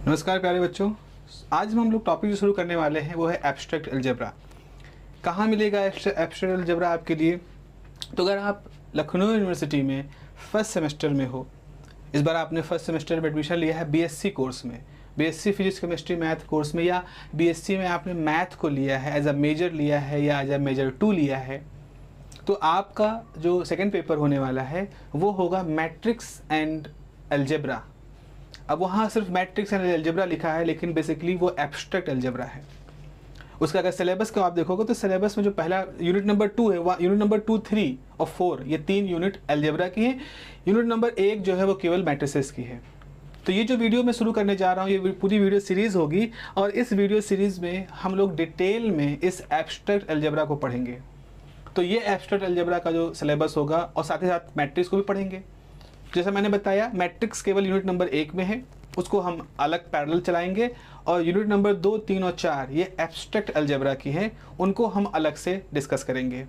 नमस्कार प्यारे बच्चों। आज हम लोग टॉपिक जो शुरू करने वाले हैं वो है एब्स्ट्रैक्ट अलजेब्रा। कहाँ मिलेगा एब्स्ट्रैक्ट अलजेब्रा आपके लिए? तो अगर आप लखनऊ यूनिवर्सिटी में फर्स्ट सेमेस्टर में हो, इस बार आपने फर्स्ट सेमेस्टर में एडमिशन लिया है बीएससी कोर्स में, BSc physics chemistry math course में, या बीएससी में आपने मैथ को लिया है एज अ मेजर लिया है या एज अ मेजर 2 लिया है, तो आपका जो सेकेंड पेपर होने वाला है वो होगा मैट्रिक्स एंड अलजेब्रा। अब वहाँ सिर्फ मैट्रिक्स एंड अलजेब्रा लिखा है, लेकिन बेसिकली वो एब्स्ट्रैक्ट अलजेब्रा है। उसका अगर सिलेबस को आप देखोगे तो सिलेबस में जो पहला यूनिट नंबर 2 है, वह यूनिट नंबर 2, 3 और 4, ये 3 यूनिट अलजेब्रा की हैं। यूनिट नंबर 1 जो है वो केवल मैट्रिसेस की है। तो ये जो वीडियो मैं शुरू करने जा रहा हूँ, ये पूरी वीडियो सीरीज़ होगी, और इस वीडियो सीरीज़ में हम लोग डिटेल में इस एब्स्ट्रैक्ट अलजेब्रा को पढ़ेंगे। तो ये एब्स्ट्रैक्ट अलजेब्रा का जो सिलेबस होगा, और साथ ही साथ मैट्रिक्स को भी पढ़ेंगे। जैसा मैंने बताया, मैट्रिक्स केवल यूनिट नंबर 1 में है, उसको हम अलग पैरेलल चलाएंगे, और यूनिट नंबर 2, 3 और 4 ये एब्स्ट्रैक्ट अलजेब्रा की हैं, उनको हम अलग से डिस्कस करेंगे।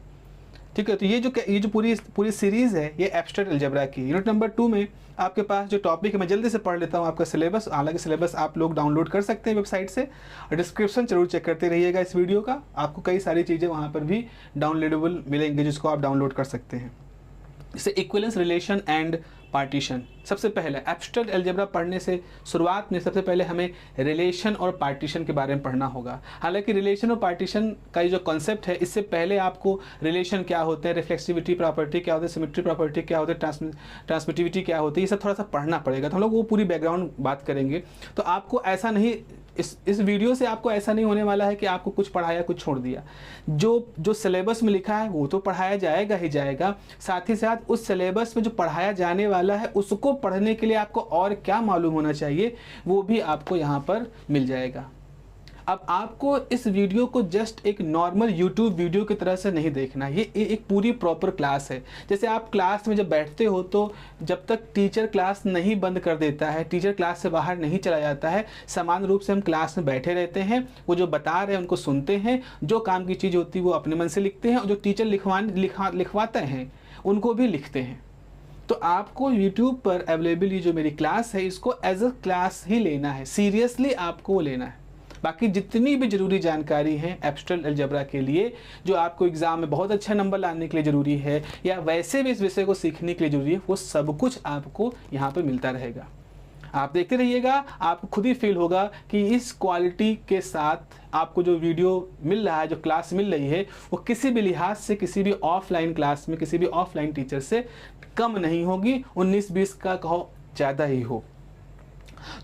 ठीक है, तो ये जो पूरी सीरीज़ है ये एब्स्ट्रैक्ट अलजेब्रा की। यूनिट नंबर 2 में आपके पास जो टॉपिक है, मैं जल्दी से पढ़ लेता हूँ आपका सिलेबस। हालांकि सिलेबस आप लोग डाउनलोड कर सकते हैं वेबसाइट से, और डिस्क्रिप्शन जरूर चेक करते रहिएगा इस वीडियो का, आपको कई सारी चीज़ें वहाँ पर भी डाउनलोडेबल मिलेंगे जिसको आप डाउनलोड कर सकते हैं। जैसे इक्विवेलेंस, रिलेशन एंड पार्टीशन। सबसे पहले एब्स्ट्रैक्ट अलजेब्रा पढ़ने से शुरुआत में सबसे पहले हमें रिलेशन और पार्टीशन के बारे में पढ़ना होगा। हालांकि रिलेशन और पार्टीशन का जो कॉन्सेप्ट है, इससे पहले आपको रिलेशन क्या होते हैं, रिफ्लेक्सिविटी प्रॉपर्टी क्या होती है, सिमेट्री प्रॉपर्टी क्या होती है, ट्रांसमिटिविटी क्या होती है, ये सब थोड़ा सा पढ़ना पड़ेगा। तो हम लोग वो पूरी बैकग्राउंड बात करेंगे। तो आपको ऐसा नहीं, इस वीडियो से आपको ऐसा नहीं होने वाला है कि आपको कुछ पढ़ाया कुछ छोड़ दिया। जो सिलेबस में लिखा है वो तो पढ़ाया जाएगा ही जाएगा, साथ ही साथ उस सिलेबस में जो पढ़ाया जाने वाला है उसको पढ़ने के लिए आपको और क्या मालूम होना चाहिए वो भी आपको यहाँ पर मिल जाएगा। अब आपको इस वीडियो को जस्ट एक नॉर्मल यूट्यूब वीडियो की तरह से नहीं देखना, ये एक पूरी प्रॉपर क्लास है। जैसे आप क्लास में जब बैठते हो तो जब तक टीचर क्लास नहीं बंद कर देता है, टीचर क्लास से बाहर नहीं चला जाता है, समान रूप से हम क्लास में बैठे रहते हैं, वो जो बता रहे हैं उनको सुनते हैं, जो काम की चीज़ होती है वो अपने मन से लिखते हैं, और जो टीचर लिखवाते हैं उनको भी लिखते हैं। तो आपको YouTube पर अवेलेबल ये जो मेरी क्लास है इसको एज अ क्लास ही लेना है, सीरियसली आपको लेना है। बाकी जितनी भी ज़रूरी जानकारी है एब्स्ट्रैक्ट अलजेब्रा के लिए, जो आपको एग्ज़ाम में बहुत अच्छा नंबर लाने के लिए ज़रूरी है, या वैसे भी इस विषय को सीखने के लिए ज़रूरी है, वो सब कुछ आपको यहाँ पर मिलता रहेगा। आप देखते रहिएगा, आपको खुद ही फील होगा कि इस क्वालिटी के साथ आपको जो वीडियो मिल रहा है, जो क्लास मिल रही है, वो किसी भी लिहाज से किसी भी ऑफलाइन क्लास में किसी भी ऑफलाइन टीचर से कम नहीं होगी, 19-20 का कहो ज़्यादा ही हो।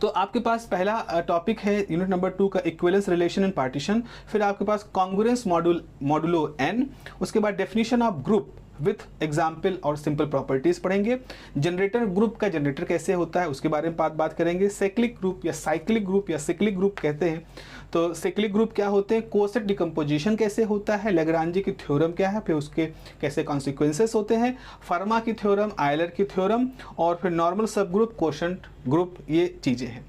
तो आपके पास पहला टॉपिक है यूनिट नंबर 2 का इक्विवेलेंस, रिलेशन एंड पार्टीशन। फिर आपके पास कॉन्ग्रुएंस मॉडुलो एन, उसके बाद definition of group with example और सिंपल प्रॉपर्टीज पढ़ेंगे। जनरेटर ग्रुप का जनरेटर कैसे होता है उसके बारे में बात करेंगे। साइक्लिक ग्रुप या साइक्लिक ग्रुप या सिक्लिक ग्रुप कहते हैं, तो साइक्लिक ग्रुप क्या होते हैं, कोसेट डिकम्पोजिशन कैसे होता है, लैग्रांजी की थ्योरम क्या है, फिर उसके कैसे कॉन्सिक्वेंसेस होते हैं, फर्मा की थ्योरम, आयलर की थ्योरम, और फिर नॉर्मल सब ग्रुप, कोशेंट ग्रुप, ये चीज़ें हैं।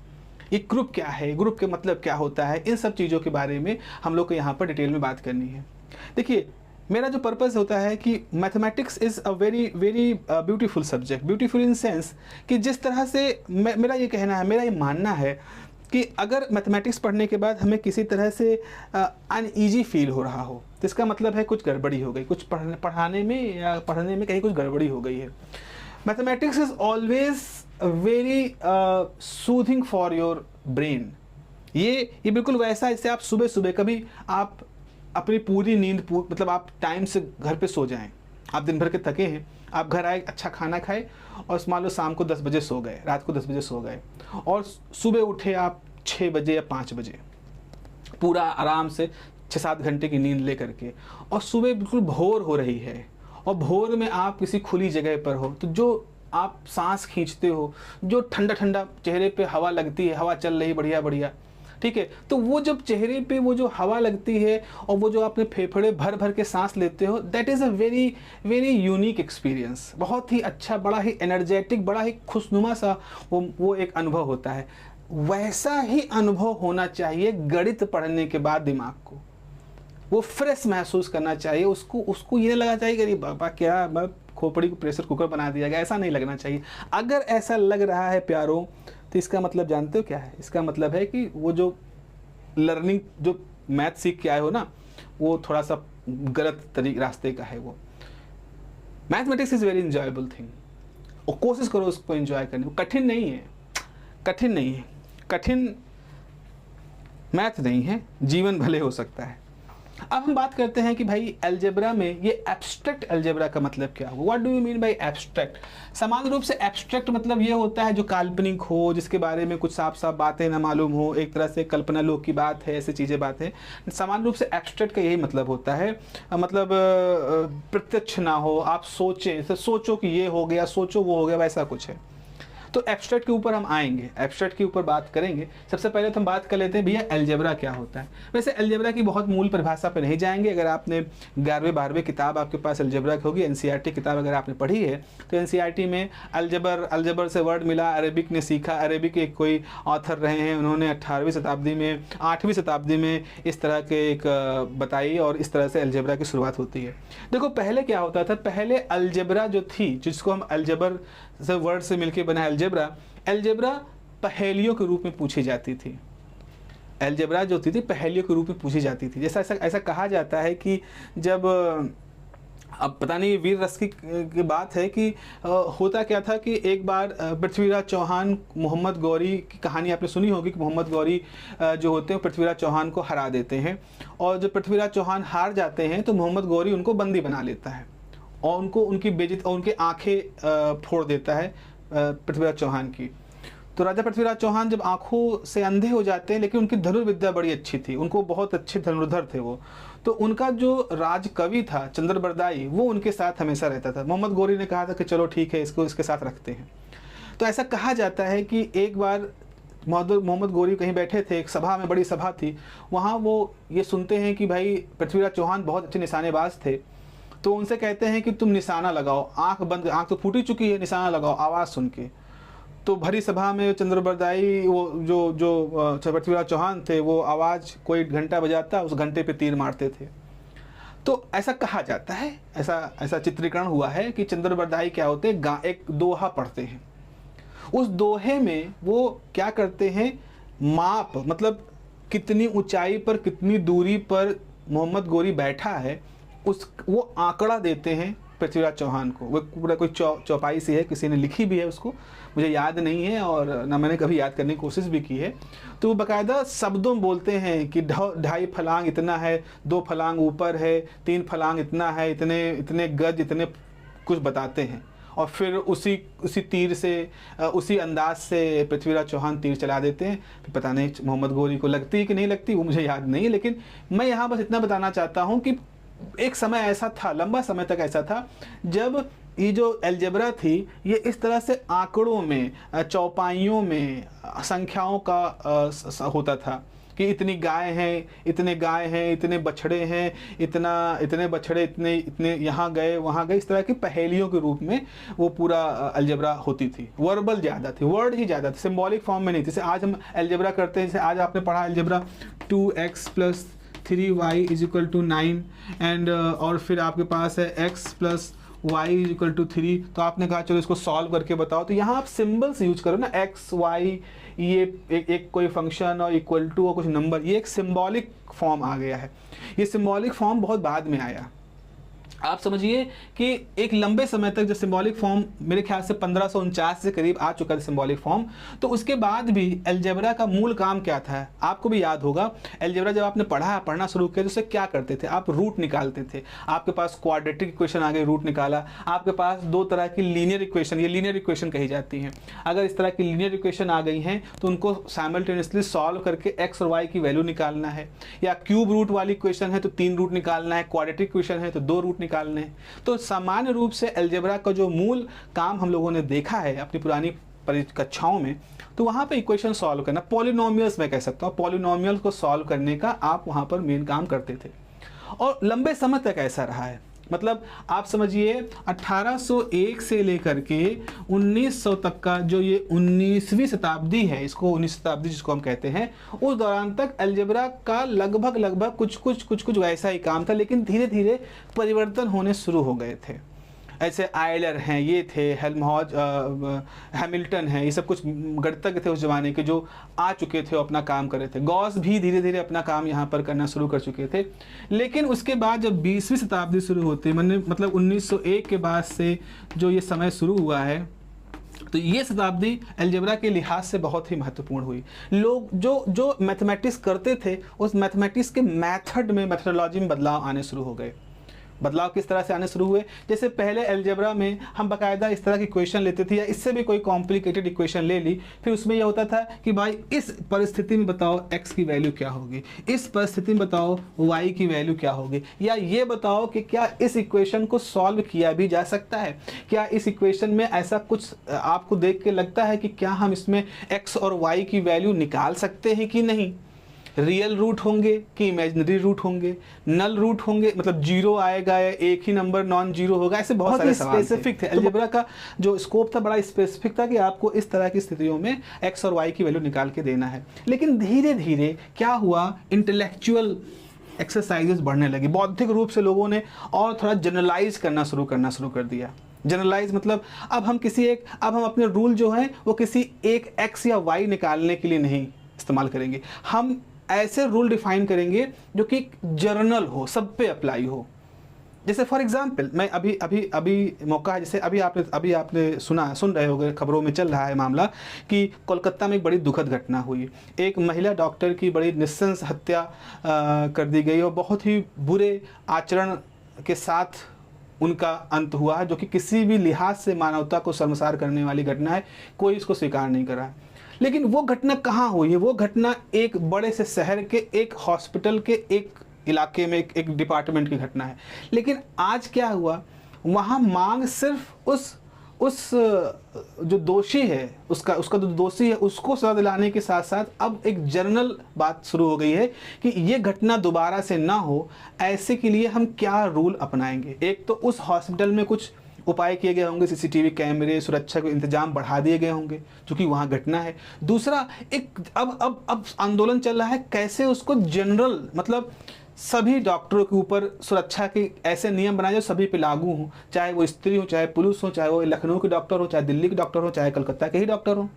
ये ग्रुप क्या है, ग्रुप के मतलब क्या होता है, इन सब चीज़ों के बारे में हम लोग को यहाँ पर डिटेल में बात करनी है। देखिए, मेरा जो पर्पस होता है कि mathematics is a very very beautiful subject. Beautiful in sense कि जिस तरह से मेरा ये कहना है, मेरा ये मानना है कि अगर मैथमेटिक्स पढ़ने के बाद हमें किसी तरह से अनईजी फील हो रहा हो, तो इसका मतलब है कुछ गड़बड़ी हो गई, कुछ पढ़ाने में या पढ़ने में कहीं कुछ गड़बड़ी हो गई है। Mathematics is always very soothing for your brain. ये बिल्कुल वैसा है जैसे आप सुबह सुबह कभी आप अपनी पूरी नींद मतलब आप टाइम से घर पे सो जाएं, आप दिन भर के थके हैं, आप घर आए, अच्छा खाना खाए, और मान लो शाम को 10 बजे सो गए, रात को 10 बजे सो गए, और सुबह उठे आप 6 बजे या 5 बजे, पूरा आराम से 6-7 घंटे की नींद ले करके, और सुबह बिल्कुल भोर हो रही है, और भोर में आप किसी खुली जगह पर हो, तो जो आप सांस खींचते हो, जो ठंडा ठंडा चेहरे पे हवा लगती है, हवा चल रही बढ़िया बढ़िया, ठीक है, तो वो जब चेहरे पे वो जो हवा लगती है और वो जो आपने फेफड़े भर भर के सांस लेते हो, that is a very very unique experience. बहुत ही अच्छा, बड़ा ही एनर्जेटिक, बड़ा ही खुशनुमा सा वो एक अनुभव होता है। वैसा ही अनुभव होना चाहिए गणित पढ़ने के बाद दिमाग को, वो फ्रेश महसूस करना चाहिए, उसको ये लगना चाहिए कि अरे बाबा क्या खोपड़ी को प्रेशर कुकर बना दिया गया, ऐसा नहीं लगना चाहिए। अगर ऐसा लग रहा है प्यारों तो इसका मतलब जानते हो क्या है? इसका मतलब है कि वो जो लर्निंग, जो मैथ सीख के आए हो ना, वो थोड़ा सा गलत रास्ते का है। वो mathematics is very enjoyable thing, और कोशिश करो उसको एंजॉय करने को। कठिन नहीं है, कठिन नहीं है, कठिन मैथ नहीं है, जीवन भले हो सकता है। अब हम बात करते हैं कि भाई अलजेब्रा में ये एब्स्ट्रैक्ट अलजेब्रा का मतलब क्या हुआ? What do you mean by abstract? सामान्य रूप से एब्स्ट्रैक्ट मतलब ये होता है जो काल्पनिक हो, जिसके बारे में कुछ साफ साफ बातें ना मालूम हो, एक तरह से कल्पना लोक की बात है, ऐसी चीज़ें बातें। सामान्य रूप से एब्स्ट्रैक्ट का यही मतलब होता है, मतलब प्रत्यक्ष ना हो, आप सोचें, सोचो कि ये हो गया, सोचो वो हो गया, वैसा कुछ है। तो एब्स्ट्रैक्ट के ऊपर हम आएंगे, एब्स्ट्रैक्ट के ऊपर बात करेंगे। सबसे पहले तो हम बात कर लेते हैं भैया अलजेब्रा क्या होता है। वैसे अलजेब्रा की बहुत मूल परिभाषा पे नहीं जाएंगे। अगर आपने 11वीं 12वीं किताब आपके पास अलजेब्रा की होगी, एनसीईआरटी किताब अगर आपने पढ़ी है, तो एनसीईआरटी में अलजबर से वर्ड मिला, अरेबिक ने सीखा। अरेबिक एक कोई ऑथर रहे हैं, उन्होंने 18वीं शताब्दी में 8वीं शताब्दी में इस तरह के एक बताई, और इस तरह से अलजेब्रा की शुरुआत होती है। देखो पहले क्या होता था, पहले अलजेब्रा जो थी, जिसको हम अलजबर से वर्ड से मिलके बना अलजेब्रा, अलजेब्रा पहेलियों के रूप में पूछी जाती थी। अलजेब्रा जो होती थी पहेलियों के रूप में पूछी जाती थी। जैसा ऐसा कहा जाता है कि जब, अब पता नहीं वीर रस की बात है कि होता क्या था कि एक बार पृथ्वीराज चौहान, मोहम्मद गौरी की कहानी आपने सुनी होगी कि मोहम्मद गौरी जो होते हैं पृथ्वीराज चौहान को हरा देते हैं, और जब पृथ्वीराज चौहान हार जाते हैं तो मोहम्मद गौरी उनको बंदी बना लेता है और उनको उनकी बेइज्जती और उनकी आंखें फोड़ देता है पृथ्वीराज चौहान की। तो राजा पृथ्वीराज चौहान जब आंखों से अंधे हो जाते हैं, लेकिन उनकी धनुर्विद्या बड़ी अच्छी थी, उनको बहुत अच्छे धनुर्धर थे वो, तो उनका जो राजकवि था चंद्रबरदाई, वो उनके साथ हमेशा रहता था। मोहम्मद गौरी ने कहा था कि चलो ठीक है, इसको इसके साथ रखते हैं। तो ऐसा कहा जाता है कि एक बार मोहम्मद गौरी कहीं बैठे थे, एक सभा में, बड़ी सभा थी, वहाँ वो ये सुनते हैं कि भाई पृथ्वीराज चौहान बहुत अच्छे निशानेबाज थे। तो उनसे कहते हैं कि तुम निशाना लगाओ, आंख बंद, आंख तो फूटी चुकी है, निशाना लगाओ आवाज़ सुन के। तो भरी सभा में चंद्रबरदाई, वो जो पृथ्वीराज चौहान थे, वो आवाज़ कोई घंटा बजाता, उस घंटे पे तीर मारते थे। तो ऐसा कहा जाता है, ऐसा चित्रीकरण हुआ है कि चंद्रबरदाई क्या होते हैं, एक दोहा पढ़ते हैं। उस दोहे में वो क्या करते हैं, माप, मतलब कितनी ऊंचाई पर, कितनी दूरी पर मोहम्मद गौरी बैठा है, वो आंकड़ा देते हैं पृथ्वीराज चौहान को। वो पूरा कोई चौपाई सी है, किसी ने लिखी भी है, उसको मुझे याद नहीं है और ना मैंने कभी याद करने की कोशिश भी की है। तो वो बाकायदा शब्दों में बोलते हैं कि 2.5 फलांग इतना है, 2 फलांग ऊपर है, 3 फलांग इतना है, इतने गज, इतने कुछ बताते हैं। और फिर उसी तीर से, उसी अंदाज से पृथ्वीराज चौहान तीर चला देते हैं। पता नहीं मोहम्मद गौरी को लगती कि नहीं लगती, वो मुझे याद नहीं है, लेकिन मैं यहाँ बस इतना बताना चाहता हूँ कि एक समय ऐसा था, लंबा समय तक ऐसा था, जब ये जो अलजेब्रा थी, ये इस तरह से आंकड़ों में, चौपाइयों में, संख्याओं का होता था कि इतनी गाय हैं, इतने बछड़े हैं, इतने बछड़े, इतने यहाँ गए वहाँ गए, इस तरह की पहेलियों के रूप में वो पूरा अलजेब्रा होती थी। वर्बल ज़्यादा थी, वर्ड ही ज़्यादा थे, सिंबॉलिक फॉर्म में नहीं। जैसे आज हम अलजेब्रा करते हैं, जैसे आज आपने पढ़ा अलजेब्रा 2x + 3y = 9 एंड और फिर आपके पास है x + y = 3। तो आपने कहा चलो इसको सॉल्व करके बताओ, तो यहाँ आप सिंबल्स यूज करो ना, x y, ये एक कोई फंक्शन और इक्वल टू और कुछ नंबर, ये एक सिंबॉलिक फॉर्म आ गया है। ये सिंबॉलिक फॉर्म बहुत बाद में आया। आप समझिए कि एक लंबे समय तक जो सिंबॉलिक फॉर्म, मेरे ख्याल से 1549 से करीब आ चुका था सिंबॉलिक फॉर्म। तो उसके बाद भी अलजेब्रा का मूल काम क्या था, आपको भी याद होगा। अलजेब्रा जब आपने पढ़ना शुरू किया तो उससे क्या करते थे, आप रूट निकालते थे। आपके पास क्वाड्रेटिक इक्वेशन आ गई, रूट निकाला। आपके पास 2 तरह की लीनियर इक्वेशन, ये लीनियर इक्वेशन कही जाती हैं। अगर इस तरह की लीनियर इक्वेशन आ गई हैं तो उनको साइमल्टेनियसली सॉल्व करके एक्स और वाई की वैल्यू निकालना है। या क्यूब रूट वाली इक्वेशन है तो 3 रूट निकालना है, क्वाड्रेटिक इक्वेशन है तो 2 रूट निकालने हैं। तो सामान्य रूप से अलजेब्रा का जो मूल काम हम लोगों ने देखा है अपनी पुरानी कक्षाओं में, तो वहाँ पे इक्वेशन सॉल्व करना, पॉलिनोमियल्स मैं कह सकता हूँ, पॉलिनोमियल्स को सॉल्व करने का आप वहाँ पर मेन काम करते थे। और लंबे समय तक ऐसा रहा है, मतलब आप समझिए 1801 से लेकर के 1900 तक का जो ये 19वीं शताब्दी है, इसको 19वीं शताब्दी जिसको हम कहते हैं, उस दौरान तक अलजेब्रा का लगभग कुछ वैसा ही काम था, लेकिन धीरे धीरे परिवर्तन होने शुरू हो गए थे। ऐसे आयलर हैं, ये थे हेल्महोल्ट्ज, हैमिल्टन हैं, ये सब कुछ गणितज्ञ थे उस ज़माने के जो आ चुके थे और अपना काम कर रहे थे। गॉस भी धीरे धीरे अपना काम यहाँ पर करना शुरू कर चुके थे। लेकिन उसके बाद जब 20वीं शताब्दी शुरू होती, मतलब 1901 के बाद से जो ये समय शुरू हुआ है, तो ये शताब्दी अलजेब्रा के लिहाज से बहुत ही महत्वपूर्ण हुई। लोग जो मैथमेटिक्स करते थे, उस मैथमेटिक्स के मेथडोलॉजी में बदलाव आने शुरू हो गए। बदलाव किस तरह से आने शुरू हुए? जैसे पहले अलजेब्रा में हम बाकायदा इस तरह की इक्वेशन लेते थे, या इससे भी कोई कॉम्प्लिकेटेड इक्वेशन ले ली, फिर उसमें यह होता था कि भाई इस परिस्थिति में बताओ x की वैल्यू क्या होगी, इस परिस्थिति में बताओ y की वैल्यू क्या होगी, या ये बताओ कि क्या इस इक्वेशन को सॉल्व किया भी जा सकता है, क्या इस इक्वेशन में ऐसा कुछ आपको देख के लगता है कि क्या हम इसमें x और y की वैल्यू निकाल सकते हैं कि नहीं, रियल रूट होंगे कि इमेजिनरी रूट होंगे, नल रूट होंगे, मतलब जीरो आएगा या एक ही नंबर नॉन जीरो होगा, ऐसे बहुत सारे सवाल स्पेसिफिक थे। अलजेब्रा का जो स्कोप था बड़ा स्पेसिफिक था कि आपको इस तरह की स्थितियों में एक्स और वाई की वैल्यू निकाल के देना है। लेकिन धीरे धीरे क्या हुआ, इंटेलेक्चुअल एक्सरसाइजेस बढ़ने लगी, बौद्धिक रूप से लोगों ने और थोड़ा जनरलाइज करना शुरू कर दिया। जनरलाइज मतलब अब हम अपने रूल जो हैं वो किसी एक एक्स या वाई निकालने के लिए नहीं इस्तेमाल करेंगे, हम ऐसे रूल डिफाइन करेंगे जो कि जनरल हो, सब पे अप्लाई हो। जैसे फॉर एग्जांपल मैं अभी मौका है, जैसे अभी आपने सुन रहे होंगे, खबरों में चल रहा है मामला कि कोलकाता में एक बड़ी दुखद घटना हुई। एक महिला डॉक्टर की बड़ी निस्संस हत्या कर दी गई और बहुत ही बुरे आचरण के साथ उनका अंत हुआ, जो कि किसी भी लिहाज से मानवता को शर्मसार करने वाली घटना है, कोई इसको स्वीकार नहीं कर रहा है। लेकिन वो घटना कहाँ हुई है? वो घटना एक बड़े से शहर के एक हॉस्पिटल के एक इलाके में एक डिपार्टमेंट की घटना है। लेकिन आज क्या हुआ, वहाँ मांग सिर्फ उस जो दोषी है, उसका जो दोषी है उसको सजा दिलाने के साथ साथ अब एक जनरल बात शुरू हो गई है कि ये घटना दोबारा से ना हो, ऐसे के लिए हम क्या रूल अपनाएंगे। एक तो उस हॉस्पिटल में कुछ उपाय किए गए होंगे, सीसीटीवी कैमरे, सुरक्षा के इंतजाम बढ़ा दिए गए होंगे क्योंकि वहाँ घटना है। दूसरा, एक अब आंदोलन चल रहा है कैसे उसको जनरल, मतलब सभी डॉक्टरों के ऊपर सुरक्षा के ऐसे नियम बनाए जो सभी पे लागू हों, चाहे वो स्त्री हो, चाहे पुरुष हो, चाहे वो लखनऊ के डॉक्टर हो, चाहे दिल्ली के डॉक्टर हो, चाहे कलकत्ता के ही डॉक्टर हो।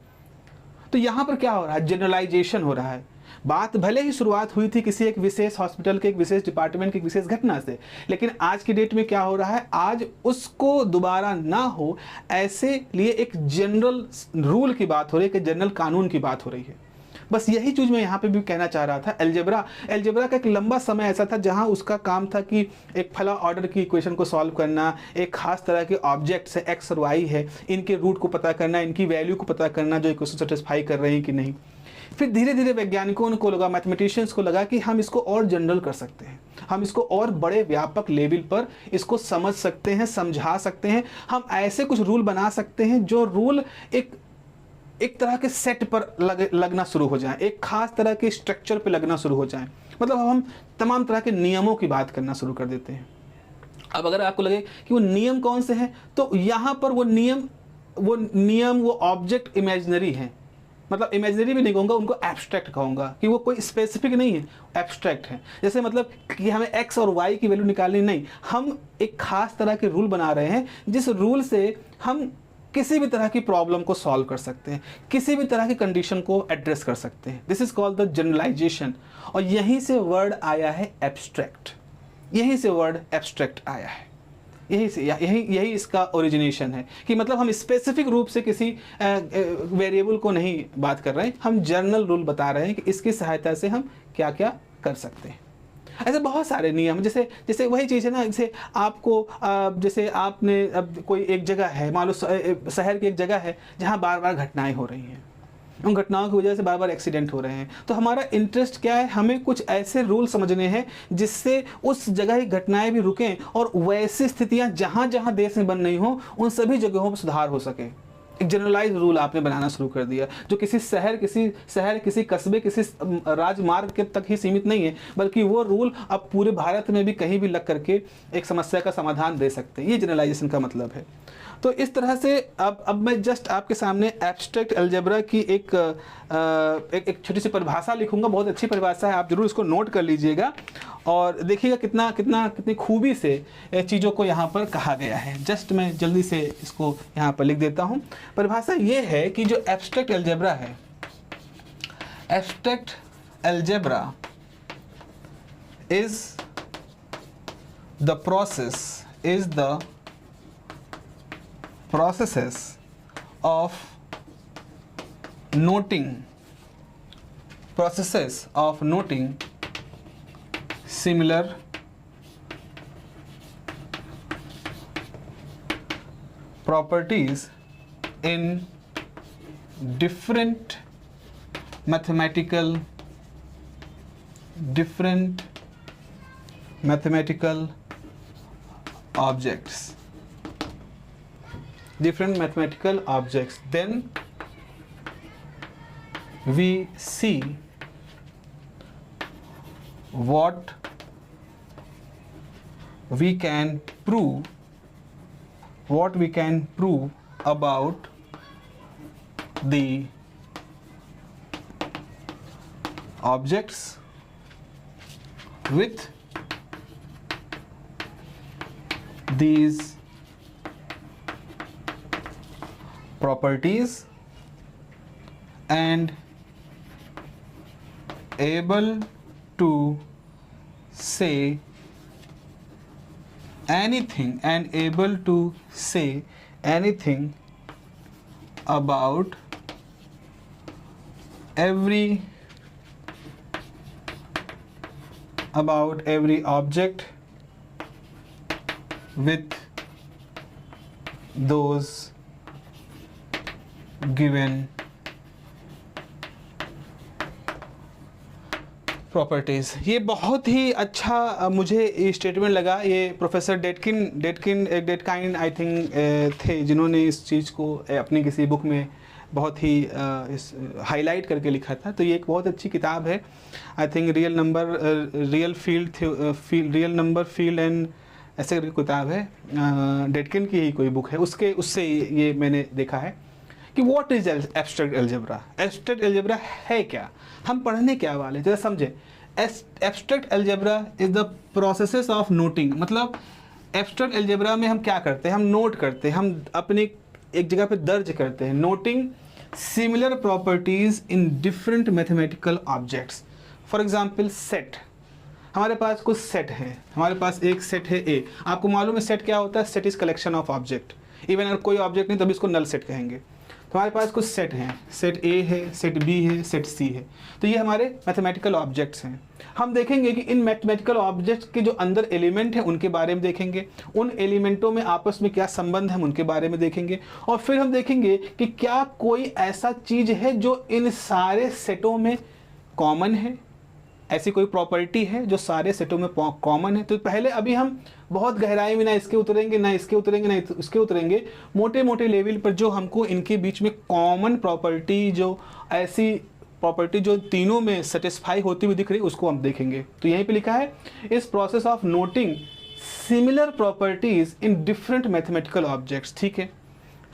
तो यहाँ पर क्या हो रहा है, जनरलाइजेशन हो रहा है। बात भले ही शुरुआत हुई थी किसी एक विशेष हॉस्पिटल के एक विशेष डिपार्टमेंट की एक विशेष घटना से, लेकिन आज की डेट में क्या हो रहा है, आज उसको दोबारा ना हो ऐसे लिए एक जनरल रूल की बात हो रही है, एक जनरल कानून की बात हो रही है। बस यही चीज़ मैं यहाँ पे भी कहना चाह रहा था। अलजेब्रा का एक लंबा समय ऐसा था जहाँ उसका काम था कि एक फला ऑर्डर की इक्वेशन को सॉल्व करना, एक खास तरह के ऑब्जेक्ट्स है एक्स और वाई है, इनके रूट को पता करना, इनकी वैल्यू को पता करना जो इक्वेशन सेटिस्फाई कर रहे हैं कि नहीं। फिर धीरे धीरे वैज्ञानिकों को लगा, मैथमेटिशियंस को लगा कि हम इसको और जनरल कर सकते हैं, हम इसको और बड़े व्यापक लेवल पर इसको समझ सकते हैं, समझा सकते हैं। हम ऐसे कुछ रूल बना सकते हैं जो रूल एक तरह के सेट पर लगना शुरू हो जाए, एक खास तरह के स्ट्रक्चर पे लगना शुरू हो जाए। मतलब अब हम तमाम तरह के नियमों की बात करना शुरू कर देते हैं। अब अगर आपको लगे कि वो नियम कौन से हैं, तो यहाँ पर वो नियम वो ऑब्जेक्ट इमेजिनरी हैं, मतलब इमेजिनरी भी नहीं कहूँगा, उनको एब्स्ट्रैक्ट कहूँगा कि वो कोई स्पेसिफिक नहीं है, एब्स्ट्रैक्ट है। जैसे मतलब कि हमें एक्स और वाई की वैल्यू निकालनी नहीं, हम एक खास तरह के रूल बना रहे हैं जिस रूल से हम किसी भी तरह की प्रॉब्लम को सॉल्व कर सकते हैं, किसी भी तरह की कंडीशन को एड्रेस कर सकते हैं। This is called the generalization. और यहीं से वर्ड आया है एब्स्ट्रैक्ट, यहीं से वर्ड एब्स्ट्रैक्ट आया है, यही इसका ओरिजिनेशन है कि मतलब हम स्पेसिफिक रूप से किसी वेरिएबल को नहीं बात कर रहे हैं, हम जनरल रूल बता रहे हैं कि इसकी सहायता से हम क्या क्या कर सकते हैं। ऐसे बहुत सारे नियम, जैसे वही चीज़ है ना, जैसे आपने अब कोई एक जगह है, मान लो शहर की एक जगह है जहाँ बार बार घटनाएं हो रही हैं, उन घटनाओं की वजह से बार बार एक्सीडेंट हो रहे हैं, तो हमारा इंटरेस्ट क्या है, हमें कुछ ऐसे रूल समझने हैं जिससे उस जगह की घटनाएं भी रुकें और वैसी स्थितियाँ जहाँ जहाँ देश में बन रही हों उन सभी जगहों पर सुधार हो सके। एक जनरलाइज रूल आपने बनाना शुरू कर दिया जो किसी शहर, किसी कस्बे, किसी राजमार्ग के तक ही सीमित नहीं है, बल्कि वो रूल अब पूरे भारत में भी कहीं भी लग करके एक समस्या का समाधान दे सकते हैं। ये जनरलाइजेशन का मतलब है। तो इस तरह से अब मैं जस्ट आपके सामने एब्स्ट्रैक्ट अलजेब्रा की एक छोटी सी परिभाषा लिखूंगा, बहुत अच्छी परिभाषा है, आप जरूर इसको नोट कर लीजिएगा और देखिएगा कितनी खूबी से चीज़ों को यहाँ पर कहा गया है। जस्ट मैं जल्दी से इसको यहाँ पर लिख देता हूँ। परिभाषा ये है कि जो एब्स्ट्रैक्ट अलजेब्रा है, abstract algebra is the processes of noting similar properties in different mathematical objects. Then we see what we can prove about the objects with these properties and able to say anything about every object with those given properties. ये बहुत ही अच्छा मुझे statement लगा। ये professor डेटकाइन I think थे जिन्होंने इस चीज़ को अपनी किसी बुक में बहुत ही हाईलाइट करके लिखा था। तो ये एक बहुत अच्छी किताब है। I think real number field and ऐसे करके किताब है, डेटकिन की ही कोई बुक है, उससे ये मैंने देखा है कि what is abstract algebra. Abstract algebra है क्या, हम पढ़ने क्या वाले, जरा समझे। Abstract algebra is the processes of noting. मतलब एब्स्ट्रैक्ट अलजेब्रा में हम क्या करते हैं, हम नोट करते हैं, हम अपनी एक जगह पे दर्ज करते हैं। Noting similar properties in different mathematical objects. For example set, हमारे पास कुछ सेट हैं, हमारे पास एक सेट है ए। आपको मालूम है सेट क्या होता है, set is collection of object. Even अगर कोई ऑब्जेक्ट नहीं तभी इसको नल सेट कहेंगे। तो हमारे पास कुछ सेट हैं, सेट ए है, सेट बी है, सेट सी है। तो ये हमारे मैथमेटिकल ऑब्जेक्ट्स हैं। हम देखेंगे कि इन मैथमेटिकल ऑब्जेक्ट्स के जो अंदर एलिमेंट हैं उनके बारे में देखेंगे, उन एलिमेंटों में आपस में क्या संबंध है उनके बारे में देखेंगे, और फिर हम देखेंगे कि क्या कोई ऐसा चीज़ है जो इन सारे सेटों में कॉमन है, ऐसी कोई प्रॉपर्टी है जो सारे सेटों में कॉमन है। तो पहले अभी हम बहुत गहराई में ना इसके उतरेंगे, ना इसके उतरेंगे, ना इसके उतरेंगे, मोटे मोटे लेवल पर जो हमको इनके बीच में कॉमन प्रॉपर्टी, जो ऐसी प्रॉपर्टी जो तीनों में सेटिस्फाई होती हुई दिख रही है, उसको हम देखेंगे। तो यहीं पे लिखा है इस process of noting similar properties in different mathematical objects. ठीक है,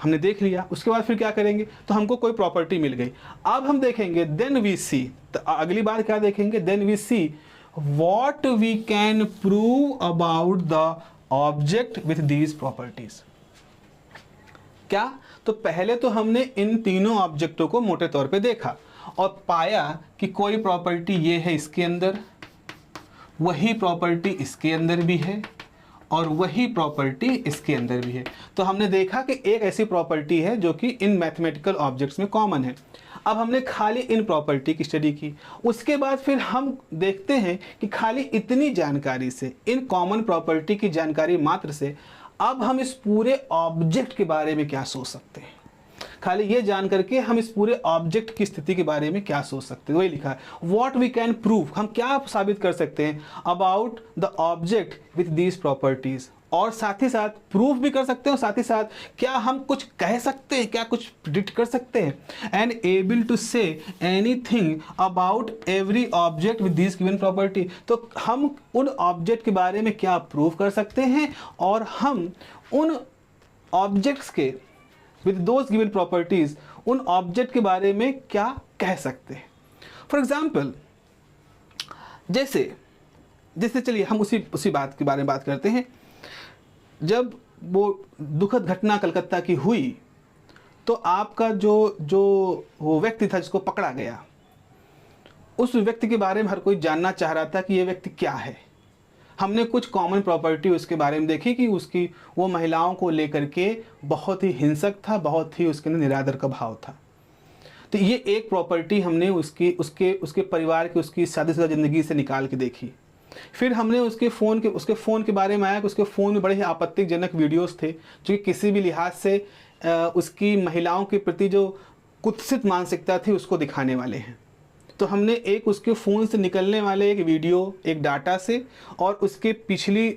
हमने देख लिया। उसके बाद फिर क्या करेंगे, तो हमको कोई प्रॉपर्टी मिल गई। अब हम देखेंगे देन वी सी, तो अगली बार क्या देखेंगे, then we see what we can prove about the object with these properties. क्या, तो पहले तो हमने इन तीनों ऑब्जेक्टों को मोटे तौर पे देखा और पाया कि कोई प्रॉपर्टी ये है इसके अंदर, वही प्रॉपर्टी इसके अंदर भी है, और वही प्रॉपर्टी इसके अंदर भी है। तो हमने देखा कि एक ऐसी प्रॉपर्टी है जो कि इन मैथमेटिकल ऑब्जेक्ट्स में कॉमन है। अब हमने खाली इन प्रॉपर्टी की स्टडी की। उसके बाद फिर हम देखते हैं कि खाली इतनी जानकारी से, इन कॉमन प्रॉपर्टी की जानकारी मात्र से, अब हम इस पूरे ऑब्जेक्ट के बारे में क्या सोच सकते हैं। खाली ये जान करके हम इस पूरे ऑब्जेक्ट की स्थिति के बारे में क्या सोच सकते हैं, वही लिखा है व्हाट वी कैन प्रूव, हम क्या साबित कर सकते हैं about the object with these properties. और साथ ही साथ प्रूफ भी कर सकते हैं, और साथ ही साथ क्या हम कुछ कह सकते हैं, क्या कुछ प्रिडिक्ट कर सकते हैं। And able to say anything about every object with this given property. तो हम उन ऑब्जेक्ट के बारे में क्या प्रूव कर सकते हैं, और हम उन ऑब्जेक्ट्स के विद दोज गिवन प्रॉपर्टीज उन ऑब्जेक्ट के बारे में क्या कह सकते हैं। फॉर एग्जाम्पल जैसे चलिए हम उसी बात के बारे में बात करते हैं। जब वो दुखद घटना कलकत्ता की हुई तो आपका जो वो व्यक्ति था जिसको पकड़ा गया, उस व्यक्ति के बारे में हर कोई जानना चाह रहा था कि ये व्यक्ति क्या है। हमने कुछ कॉमन प्रॉपर्टी उसके बारे में देखी कि वो महिलाओं को लेकर के बहुत ही हिंसक था, बहुत ही उसके अंदर निरादर का भाव था। तो ये एक प्रॉपर्टी हमने उसके परिवार की, उसकी शादीशुदा ज़िंदगी से निकाल के देखी। फिर हमने उसके फ़ोन के बारे में आया कि उसके फ़ोन में बड़े ही आपत्तिजनक वीडियोस थे जो कि किसी भी लिहाज से उसकी महिलाओं के प्रति जो कुत्सित मानसिकता थी उसको दिखाने वाले हैं। तो हमने एक उसके फ़ोन से निकलने वाले एक वीडियो, एक डाटा से और उसके पिछली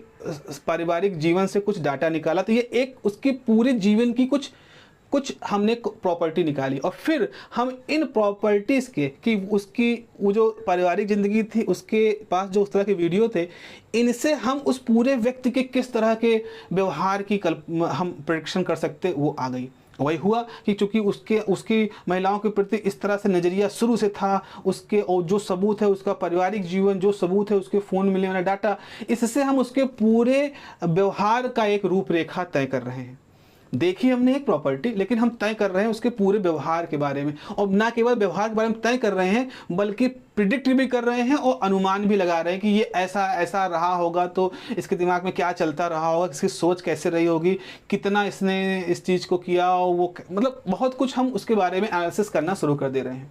पारिवारिक जीवन से कुछ डाटा निकाला। तो ये एक उसके पूरे जीवन की कुछ हमने प्रॉपर्टी निकाली और फिर हम इन प्रॉपर्टीज़ के कि उसकी वो जो पारिवारिक ज़िंदगी थी, उसके पास जो उस तरह के वीडियो थे, इनसे हम उस पूरे व्यक्ति के किस तरह के व्यवहार की हम प्रेडिक्शन कर सकते, वो आ गई। वही हुआ कि चूंकि उसकी महिलाओं के प्रति इस तरह से नज़रिया शुरू से था, उसके और जो सबूत है उसका पारिवारिक जीवन, जो सबूत है उसके फ़ोन मिलने वाला डाटा, इससे हम उसके पूरे व्यवहार का एक रूपरेखा तय कर रहे हैं। देखी हमने एक प्रॉपर्टी, लेकिन हम तय कर रहे हैं उसके पूरे व्यवहार के बारे में। और ना केवल व्यवहार के बारे में तय कर रहे हैं बल्कि प्रिडिक्ट भी कर रहे हैं और अनुमान भी लगा रहे हैं कि ये ऐसा रहा होगा, तो इसके दिमाग में क्या चलता रहा होगा, इसकी सोच कैसे रही होगी, कितना इसने इस चीज़ को किया, और वो मतलब बहुत कुछ हम उसके बारे में एनालिसिस करना शुरू कर दे रहे हैं।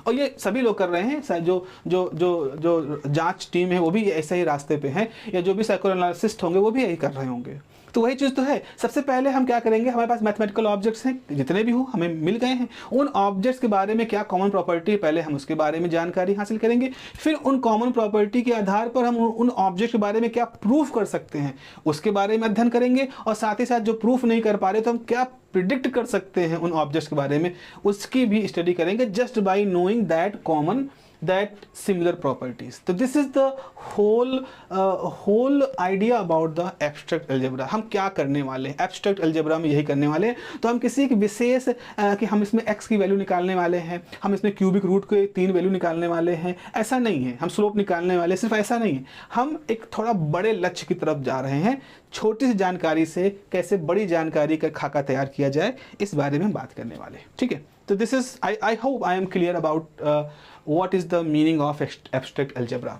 और ये सभी लोग कर रहे हैं, जो जांच टीम है वो भी ऐसे ही रास्ते पे हैं, या जो भी साइकोएनालिस्ट होंगे वो भी यही कर रहे होंगे। तो वही चीज़ तो है। सबसे पहले हम क्या करेंगे, हमारे पास मैथमेटिकल ऑब्जेक्ट्स हैं, जितने भी हो हमें मिल गए हैं, उन ऑब्जेक्ट्स के बारे में क्या कॉमन प्रॉपर्टी है पहले हम उसके बारे में जानकारी हासिल करेंगे। फिर उन कॉमन प्रॉपर्टी के आधार पर हम उन ऑब्जेक्ट के बारे में क्या प्रूफ कर सकते हैं उसके बारे में अध्ययन करेंगे, और साथ ही साथ जो प्रूफ नहीं कर पा रहे तो हम क्या प्रिडिक्ट कर सकते हैं उन ऑब्जेक्ट्स के बारे में, उसकी भी स्टडी करेंगे, just by knowing that similar properties. तो this is the whole idea about the abstract algebra। हम क्या करने वाले हैं abstract algebra में, यही करने वाले हैं। तो हम किसी एक विशेष कि हम इसमें x की वैल्यू निकालने वाले हैं, हम इसमें क्यूबिक रूट के 3 वैल्यू निकालने वाले हैं, ऐसा नहीं है। हम स्लोप निकालने वाले, सिर्फ ऐसा नहीं है। हम एक थोड़ा बड़े लक्ष्य की तरफ जा रहे हैं। छोटी सी जानकारी से कैसे बड़ी जानकारी का खाका तैयार किया जाए, इस बारे में हम बात करने वाले हैं। ठीक है, तो this is I hope I am clear about what is the meaning of abstract algebra।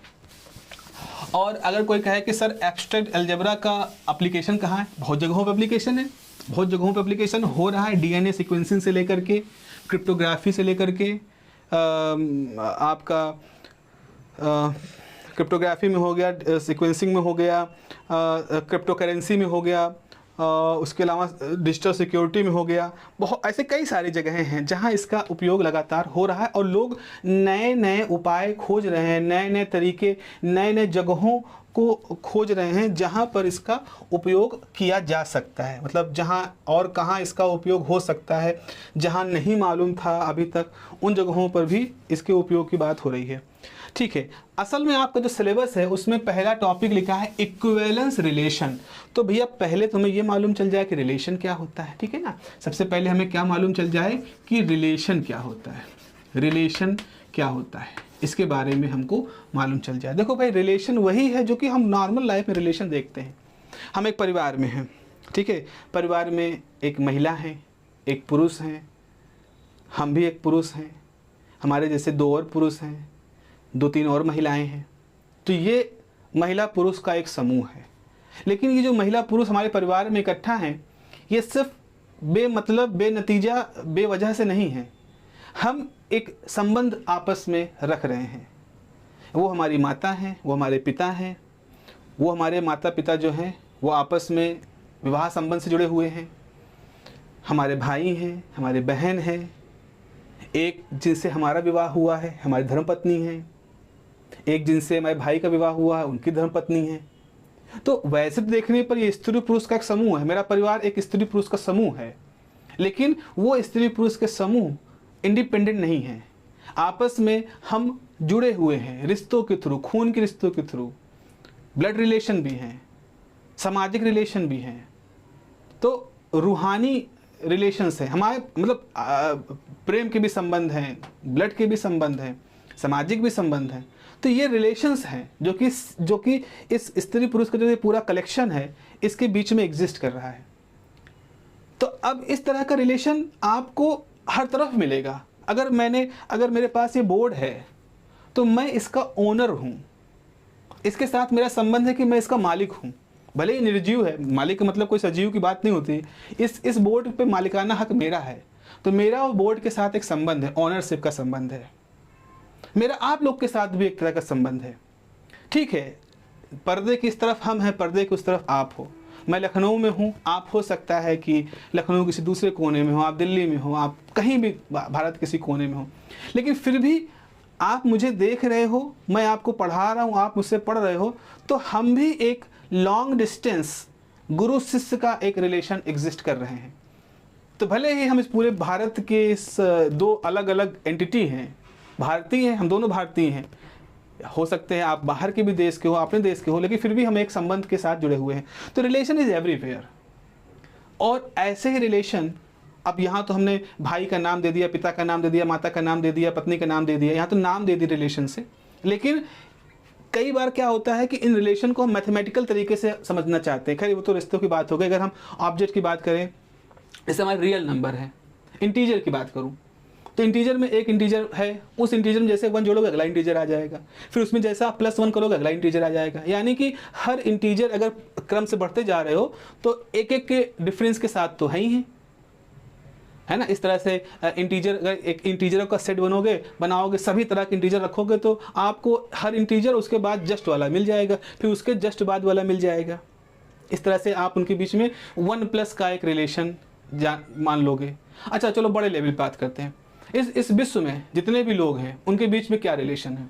और अगर कोई कहे कि सर abstract algebra का एप्लीकेशन कहाँ है, बहुत जगहों पे एप्लीकेशन है, बहुत जगहों पे एप्लीकेशन हो रहा है। डीएनए सीक्वेंसिंग से लेकर के, क्रिप्टोग्राफी से लेकर के, आपका क्रिप्टोग्राफी में हो गया, सीक्वेंसिंग में हो गया, क्रिप्टो करेंसी में हो गया, उसके अलावा डिजिटल सिक्योरिटी में हो गया। बहुत ऐसे कई सारी जगहें हैं जहां इसका उपयोग लगातार हो रहा है और लोग नए नए उपाय खोज रहे हैं, नए नए तरीके, नए नए जगहों को खोज रहे हैं जहां पर इसका उपयोग किया जा सकता है। मतलब जहां और कहां इसका उपयोग हो सकता है, जहां नहीं मालूम था अभी तक, उन जगहों पर भी इसके उपयोग की बात हो रही है। ठीक है, असल में आपका जो सिलेबस है उसमें पहला टॉपिक लिखा है इक्विवेलेंस रिलेशन। तो भैया पहले तुम्हें ये मालूम चल जाए कि रिलेशन क्या होता है। ठीक है ना, सबसे पहले हमें क्या मालूम चल जाए कि रिलेशन क्या होता है। रिलेशन क्या होता है इसके बारे में हमको मालूम चल जाए। देखो भाई, रिलेशन वही है जो कि हम नॉर्मल लाइफ में रिलेशन देखते हैं। हम एक परिवार में हैं, ठीक है, परिवार में एक महिला है, एक पुरुष हैं, हम भी एक पुरुष हैं, हमारे जैसे 2 और पुरुष हैं, 2-3 और महिलाएं हैं। तो ये महिला पुरुष का एक समूह है। लेकिन ये जो महिला पुरुष हमारे परिवार में इकट्ठा हैं, ये सिर्फ बेमतलब, बेनतीजा, बेवजह से नहीं है। हम एक संबंध आपस में रख रहे हैं। वो हमारी माता हैं, वो हमारे पिता हैं, वो हमारे माता पिता जो हैं वो आपस में विवाह संबंध से जुड़े हुए हैं। हमारे भाई हैं, हमारे बहन हैं, एक जिनसे हमारा विवाह हुआ है हमारी धर्मपत्नी है, एक जिनसे हमारे भाई का विवाह हुआ है उनकी धर्मपत्नी है। तो वैसे देखने पर ये स्त्री पुरुष का एक समूह है। मेरा परिवार एक स्त्री पुरुष का समूह है, लेकिन वो स्त्री पुरुष के समूह इंडिपेंडेंट नहीं है। आपस में हम जुड़े हुए हैं रिश्तों के थ्रू, खून के रिश्तों के थ्रू, ब्लड रिलेशन भी हैं, सामाजिक रिलेशन भी हैं। तो रूहानी रिलेशंस हैं हमारे, मतलब प्रेम के भी संबंध हैं, ब्लड के भी संबंध हैं, सामाजिक भी संबंध हैं। तो ये रिलेशंस हैं जो कि इस स्त्री पुरुष का जो ये पूरा कलेक्शन है इसके बीच में एग्जिस्ट कर रहा है। तो अब इस तरह का रिलेशन आपको हर तरफ मिलेगा। अगर मेरे पास ये बोर्ड है तो मैं इसका ओनर हूँ, इसके साथ मेरा संबंध है कि मैं इसका मालिक हूँ। भले ही निर्जीव है, मालिक का मतलब कोई सजीव की बात नहीं होती। इस बोर्ड पे मालिकाना हक मेरा है, तो मेरा और बोर्ड के साथ एक संबंध है, ओनरशिप का संबंध है। मेरा आप लोग के साथ भी एक तरह का संबंध है। ठीक है, पर्दे की इस तरफ हम हैं, पर्दे की उस तरफ आप हो। मैं लखनऊ में हूँ, आप हो सकता है कि लखनऊ किसी दूसरे कोने में हो, आप दिल्ली में हो, आप कहीं भी भारत किसी कोने में हो, लेकिन फिर भी आप मुझे देख रहे हो, मैं आपको पढ़ा रहा हूँ, आप मुझसे पढ़ रहे हो, तो हम भी एक लॉन्ग डिस्टेंस गुरु शिष्य का एक रिलेशन एग्जिस्ट कर रहे हैं। तो भले ही हम इस पूरे भारत के इस दो अलग अलग एंटिटी हैं, भारतीय हैं, हम दोनों भारतीय हैं, हो सकते हैं आप बाहर के भी देश के हो, अपने देश के हो, लेकिन फिर भी हम एक संबंध के साथ जुड़े हुए हैं। तो रिलेशन इज एवरीवेयर। और ऐसे ही रिलेशन, अब यहाँ तो हमने भाई का नाम दे दिया, पिता का नाम दे दिया, माता का नाम दे दिया, पत्नी का नाम दे दिया, यहाँ तो नाम दे दिए रिलेशन से। लेकिन कई बार क्या होता है कि इन रिलेशन को हम मैथमेटिकल तरीके से समझना चाहते हैं। खैर वो तो रिश्तों की बात हो गई। अगर हम ऑब्जेक्ट की बात करें, जैसे हमारे रियल नंबर है, इंटीजर की बात करूँ तो इंटीजर में एक इंटीजर है, उस इंटीजर में जैसे 1 जोड़ोगे अगला इंटीजर आ जाएगा, फिर उसमें जैसा आप +1 करोगे अगला इंटीजर आ जाएगा। यानी कि हर इंटीजर अगर क्रम से बढ़ते जा रहे हो तो एक एक के डिफरेंस के साथ तो है ना। इस तरह से इंटीजर, अगर एक इंटीजर का सेट बनाओगे, सभी तरह के इंटीजर रखोगे तो आपको हर इंटीजर उसके बाद जस्ट वाला मिल जाएगा, फिर उसके जस्ट बाद वाला मिल जाएगा। इस तरह से आप उनके बीच में 1+ का एक रिलेशन मान लोगे। अच्छा चलो बड़े लेवल पे बात करते हैं। इस विश्व में जितने भी लोग हैं उनके बीच में क्या रिलेशन है?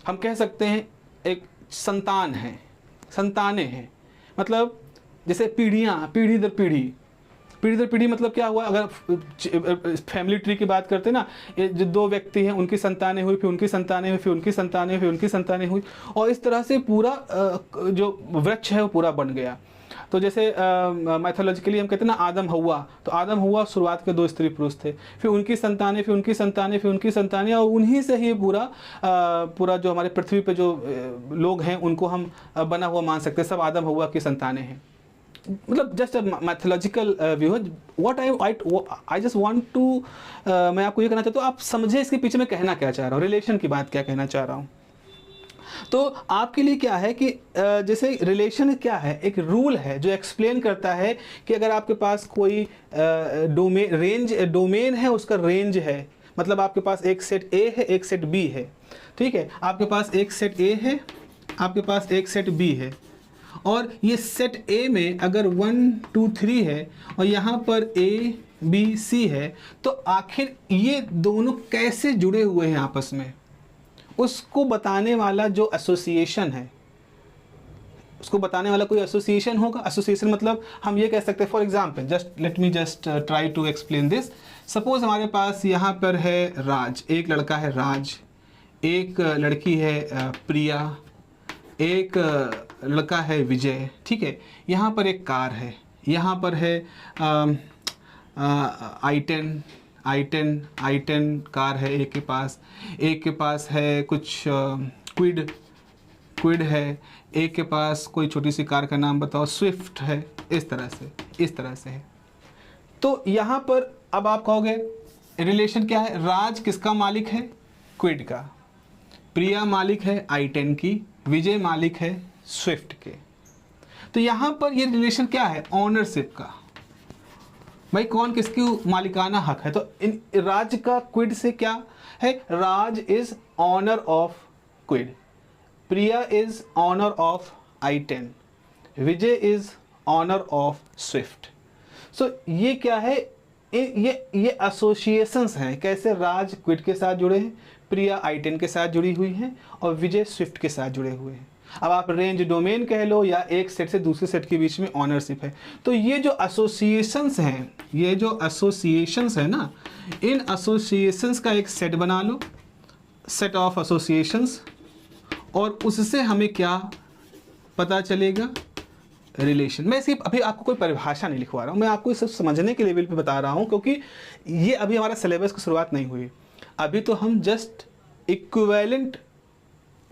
हम कह सकते हैं एक संतान है, संतानें हैं। मतलब जैसे पीढ़ी दर पीढ़ी मतलब क्या हुआ? अगर फैमिली ट्री की बात करते हैं ना, ये जो 2 व्यक्ति हैं उनकी संतानें हुई, फिर उनकी संतानें हुई, फिर उनकी संतानें हुई, उनकी संतानें हुई, और इस तरह से पूरा जो वृक्ष है वो पूरा बन गया। तो जैसे मैथोलॉजिकली हम कहते हैं ना आदम हव्वा, तो आदम हव्वा शुरुआत के 2 स्त्री पुरुष थे, फिर उनकी संतानें, फिर उनकी संतानें, फिर उनकी संतानें, और उन्हीं से ही पूरा जो हमारे पृथ्वी पे जो लोग हैं उनको हम बना हुआ मान सकते हैं। सब आदम हव्वा की संतानें हैं। मतलब जस्ट मैथोलॉजिकल व्यू है। What I just want to, मैं आपको ये कहना चाहता हूँ आप समझे इसके पीछे मैं कहना क्या चाह रहा हूँ, रिलेशन की बात क्या कहना चाह रहा हूँ। तो आपके लिए क्या है कि जैसे रिलेशन क्या है, एक रूल है जो एक्सप्लेन करता है कि अगर आपके पास कोई डोमेन है, उसका रेंज है, मतलब आपके पास एक सेट A है, एक सेट B है, ठीक है, आपके पास एक सेट A है, आपके पास एक सेट B है, और ये सेट A में अगर 1 2 3 है और यहाँ पर A B C है, तो आखिर ये दोनों कैसे जुड़े हुए हैं आपस में, उसको बताने वाला जो एसोसिएशन है, उसको बताने वाला कोई एसोसिएशन होगा। एसोसिएशन मतलब हम ये कह सकते हैं, for example just let me just try to explain this. Suppose हमारे पास यहाँ पर है राज, एक लड़का है राज, एक लड़की है प्रिया, एक लड़का है विजय, ठीक है। यहाँ पर एक कार है, यहाँ पर है i10 कार है एक के पास है कुछ क्विड है, एक के पास कोई छोटी सी कार का नाम बताओ, स्विफ्ट है। इस तरह से है। तो यहाँ पर अब आप कहोगे रिलेशन क्या है? राज किसका मालिक है? क्विड का। प्रिया मालिक है i10 की, विजय मालिक है स्विफ्ट के। तो यहाँ पर ये रिलेशन क्या है? ऑनरशिप का। भाई कौन किसकी मालिकाना हक है? तो इन राज का क्विड से क्या है? Raj is owner of Kwid, Priya is owner of i10, Vijay is owner of Swift. So ये क्या है? ये एसोसिएशंस हैं। कैसे? राज क्विड के साथ जुड़े हैं, प्रिया i10 के साथ जुड़ी हुई हैं, और विजय स्विफ्ट के साथ जुड़े हुए हैं। अब आप रेंज डोमेन कह लो या एक सेट से दूसरे सेट के बीच में ऑनरशिप है। तो ये जो एसोसिएशंस हैं, ना, इन एसोसिएशंस का एक सेट बना लो, सेट ऑफ एसोसिएशंस, और उससे हमें क्या पता चलेगा? रिलेशन। मैं इसकी अभी आपको कोई परिभाषा नहीं लिखवा रहा हूँ, मैं आपको इसे समझने के लेवल पे बता रहा हूँ, क्योंकि ये अभी हमारा सिलेबस की शुरुआत नहीं हुई। अभी तो हम जस्ट इक्विवेलेंट,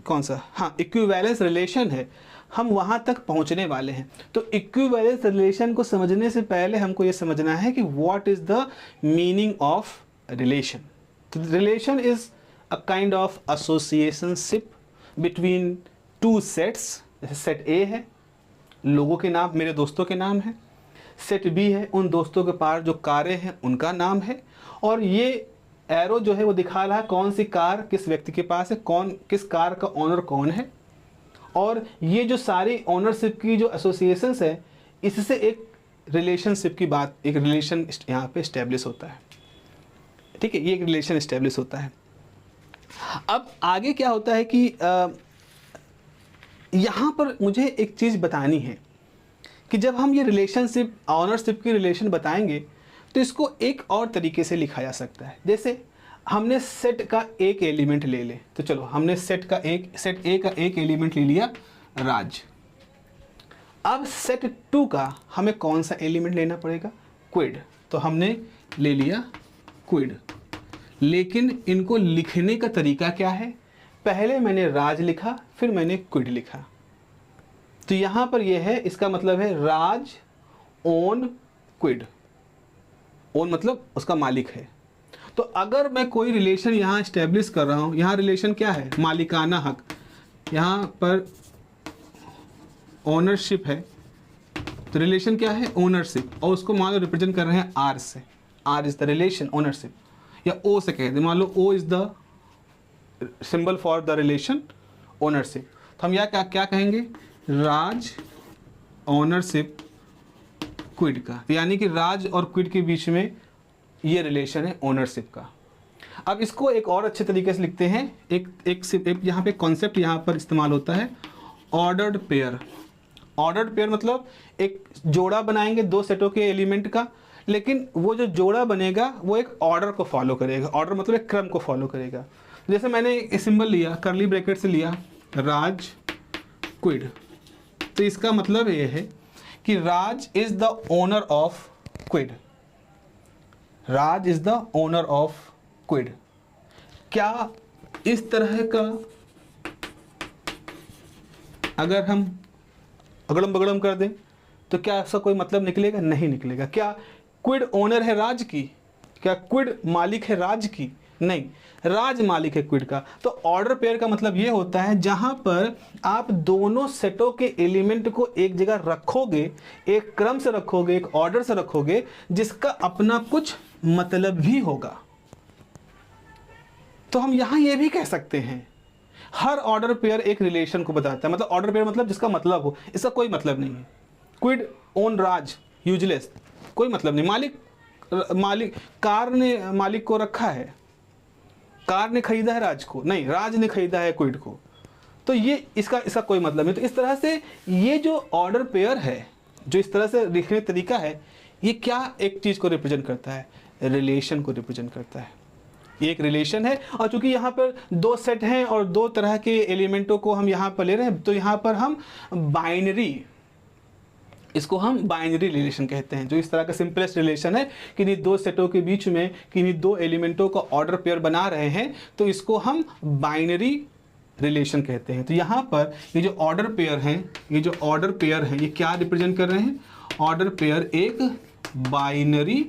कौन सा, हाँ, इक्विवेलेंस रिलेशन है, हम वहाँ तक पहुँचने वाले हैं। तो इक्विवेलेंस रिलेशन को समझने से पहले हमको ये समझना है कि what is the meaning of relation. तो relation is a kind of associationship between two sets. जैसे सेट ए है, लोगों के नाम मेरे दोस्तों के नाम है, सेट बी है, उन दोस्तों के पास जो कारें हैं उनका नाम है, और ये एरो जो है वो दिखा रहा है कौन सी कार किस व्यक्ति के पास है, कौन किस कार का ओनर कौन है। और ये जो सारी ओनरशिप की जो एसोसिएशंस है, इससे एक रिलेशनशिप की बात, एक रिलेशन यहाँ पे इस्टेब्लिश होता है। ठीक है, ये एक रिलेशन इस्टेब्लिश होता है। अब आगे क्या होता है कि यहाँ पर मुझे एक चीज़ बतानी है कि जब हम ये रिलेशनशिप, ऑनरशिप की रिलेशन बताएंगे तो इसको एक और तरीके से लिखा जा सकता है। जैसे हमने सेट का एक एलिमेंट ले ले, तो चलो हमने सेट ए का एक एलिमेंट ले लिया राज। अब सेट 2 का हमें कौन सा एलिमेंट लेना पड़ेगा, क्विड। तो हमने ले लिया क्विड, लेकिन इनको लिखने का तरीका क्या है, पहले मैंने राज लिखा फिर मैंने क्विड लिखा। तो यहाँ पर यह है, इसका मतलब है राज ओन क्विड। ओन मतलब उसका मालिक है। तो अगर मैं कोई रिलेशन यहाँ इस्टेब्लिश कर रहा हूँ, यहाँ रिलेशन क्या है, मालिकाना हक, यहाँ पर ओनरशिप है, तो रिलेशन क्या है, ओनरशिप, और उसको मान लो रिप्रेजेंट कर रहे हैं आर से। R is the relation ownership, या ओ से कहते हैं, मान लो O is the symbol for the relation ownership. तो हम क्या क्या कहेंगे, राज ओनरशिप क्विड का, यानी कि राज और क्विड के बीच में ये रिलेशन है ओनरशिप का। अब इसको एक और अच्छे तरीके से लिखते हैं, एक यहाँ पे कॉन्सेप्ट यहाँ पर इस्तेमाल होता है, ऑर्डर्ड पेयर। ऑर्डर्ड पेयर मतलब एक जोड़ा बनाएंगे दो सेटों के एलिमेंट का, लेकिन वो जो जोड़ा बनेगा वो एक ऑर्डर को फॉलो करेगा। ऑर्डर मतलब एक क्रम को फॉलो करेगा। जैसे मैंने एक सिंबल लिया, करली ब्रैकेट से लिया, राज क्विड, तो इसका मतलब ये है कि Raj is the owner of Kwid. Raj is the owner of Kwid. क्या इस तरह का अगर हम अगड़म बगड़म कर दें तो क्या ऐसा कोई मतलब निकलेगा, नहीं निकलेगा। क्या क्विड ओनर है राज की, क्या क्विड मालिक है राज की, नहीं, राज मालिक है क्विड का। तो ऑर्डर पेयर का मतलब ये होता है जहां पर आप दोनों सेटों के एलिमेंट को एक जगह रखोगे, एक क्रम से रखोगे, एक ऑर्डर से रखोगे, जिसका अपना कुछ मतलब भी होगा। तो हम यहां ये भी कह सकते हैं हर ऑर्डर पेयर एक रिलेशन को बताता है। मतलब ऑर्डर पेयर मतलब जिसका मतलब हो, इसका कोई मतलब नहीं है। क्विड ओन राज, यूजलेस, कोई मतलब नहीं। मालिक कार ने मालिक को रखा है, कार ने खरीदा है राज को, नहीं, राज ने खरीदा है क्विड को। तो ये इसका कोई मतलब नहीं। तो इस तरह से ये जो ऑर्डर पेयर है, जो इस तरह से लिखने का तरीका है, ये क्या एक चीज़ को रिप्रेजेंट करता है, रिलेशन को रिप्रेजेंट करता है। ये एक रिलेशन है, और चूंकि यहाँ पर दो सेट हैं और दो तरह के एलिमेंटों को हम यहाँ पर ले रहे हैं, तो यहाँ पर हम बाइनरी, इसको हम बाइनरी रिलेशन कहते हैं। जो इस तरह का सिंपलेस्ट रिलेशन है, किन्हीं दो सेटों के बीच में किन्हीं दो एलिमेंटों का ऑर्डर पेयर बना रहे हैं, तो इसको हम बाइनरी रिलेशन कहते हैं। तो यहाँ पर ये जो ऑर्डर पेयर हैं, ये क्या रिप्रेजेंट कर रहे हैं, ऑर्डर पेयर एक बाइनरी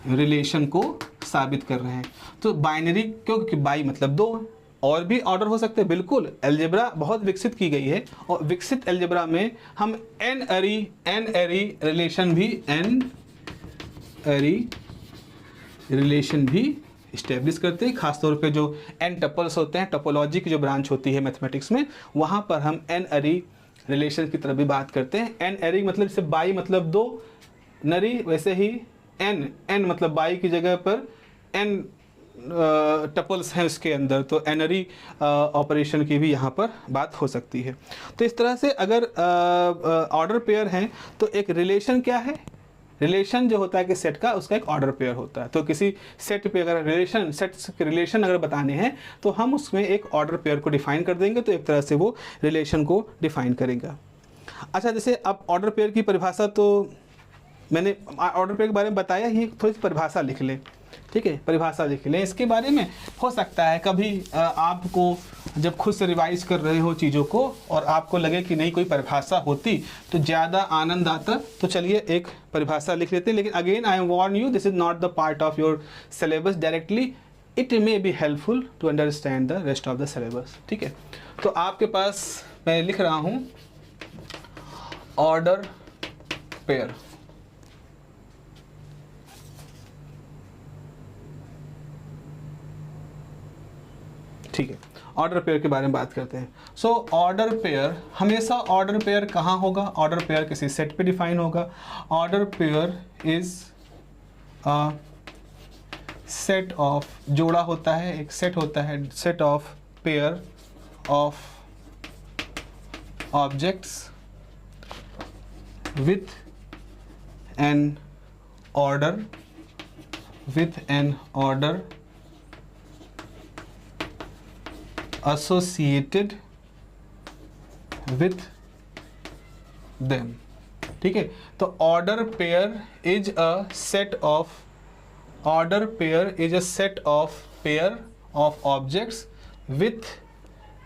रिलेशन को साबित कर रहे हैं। तो बाइनरी क्यों, क्योंकि बाई मतलब दो, और भी ऑर्डर हो सकते हैं, बिल्कुल। अलजेब्रा बहुत विकसित की गई है, और विकसित अलजेब्रा में हम एन एरी रिलेशन भी इस्टेब्लिश करते हैं। खासतौर पे जो एन टपल्स होते हैं, टपोलॉजी की जो ब्रांच होती है मैथमेटिक्स में, वहाँ पर हम एन एरी रिलेशन की तरफ भी बात करते हैं। एन एरी मतलब जैसे बाई मतलब दो, नरी, वैसे ही एन मतलब बाई की जगह पर एन टपल्स हैं उसके अंदर, तो एनरी ऑपरेशन की भी यहाँ पर बात हो सकती है। तो इस तरह से अगर ऑर्डर पेयर हैं तो एक रिलेशन क्या है, रिलेशन जो होता है कि सेट का, उसका एक ऑर्डर पेयर होता है। तो किसी सेट पे अगर सेट्स के रिलेशन अगर बताने हैं तो हम उसमें एक ऑर्डर पेयर को डिफाइन कर देंगे, तो एक तरह से वो रिलेशन को डिफाइन करेगा। अच्छा, जैसे अब ऑर्डर पेयर की परिभाषा तो मैंने ऑर्डर पेयर के बारे में बताया ही, थोड़ी सी परिभाषा लिख लें, ठीक है, परिभाषा लिख लें इसके बारे में। हो सकता है कभी आपको जब खुद से रिवाइज कर रहे हो चीज़ों को और आपको लगे कि नहीं कोई परिभाषा होती तो ज़्यादा आनंद आता, तो चलिए एक परिभाषा लिख लेते हैं। लेकिन again I am warn you, this is not the part of your syllabus directly, it may be helpful to understand the rest of the syllabus, ठीक है। तो आपके पास मैं लिख रहा हूँ ऑर्डर पेयर, ठीक है। ऑर्डर पेयर के बारे में बात करते हैं। सो ऑर्डर पेयर, हमेशा ऑर्डर पेयर कहाँ होगा? ऑर्डर पेयर किसी सेट पे डिफाइन होगा। Order pair is a set of, जोड़ा होता है, एक सेट होता है, set of pair of objects with an order associated with them, ठीक है। तो order pair is a set of, order pair is a set of pair of objects with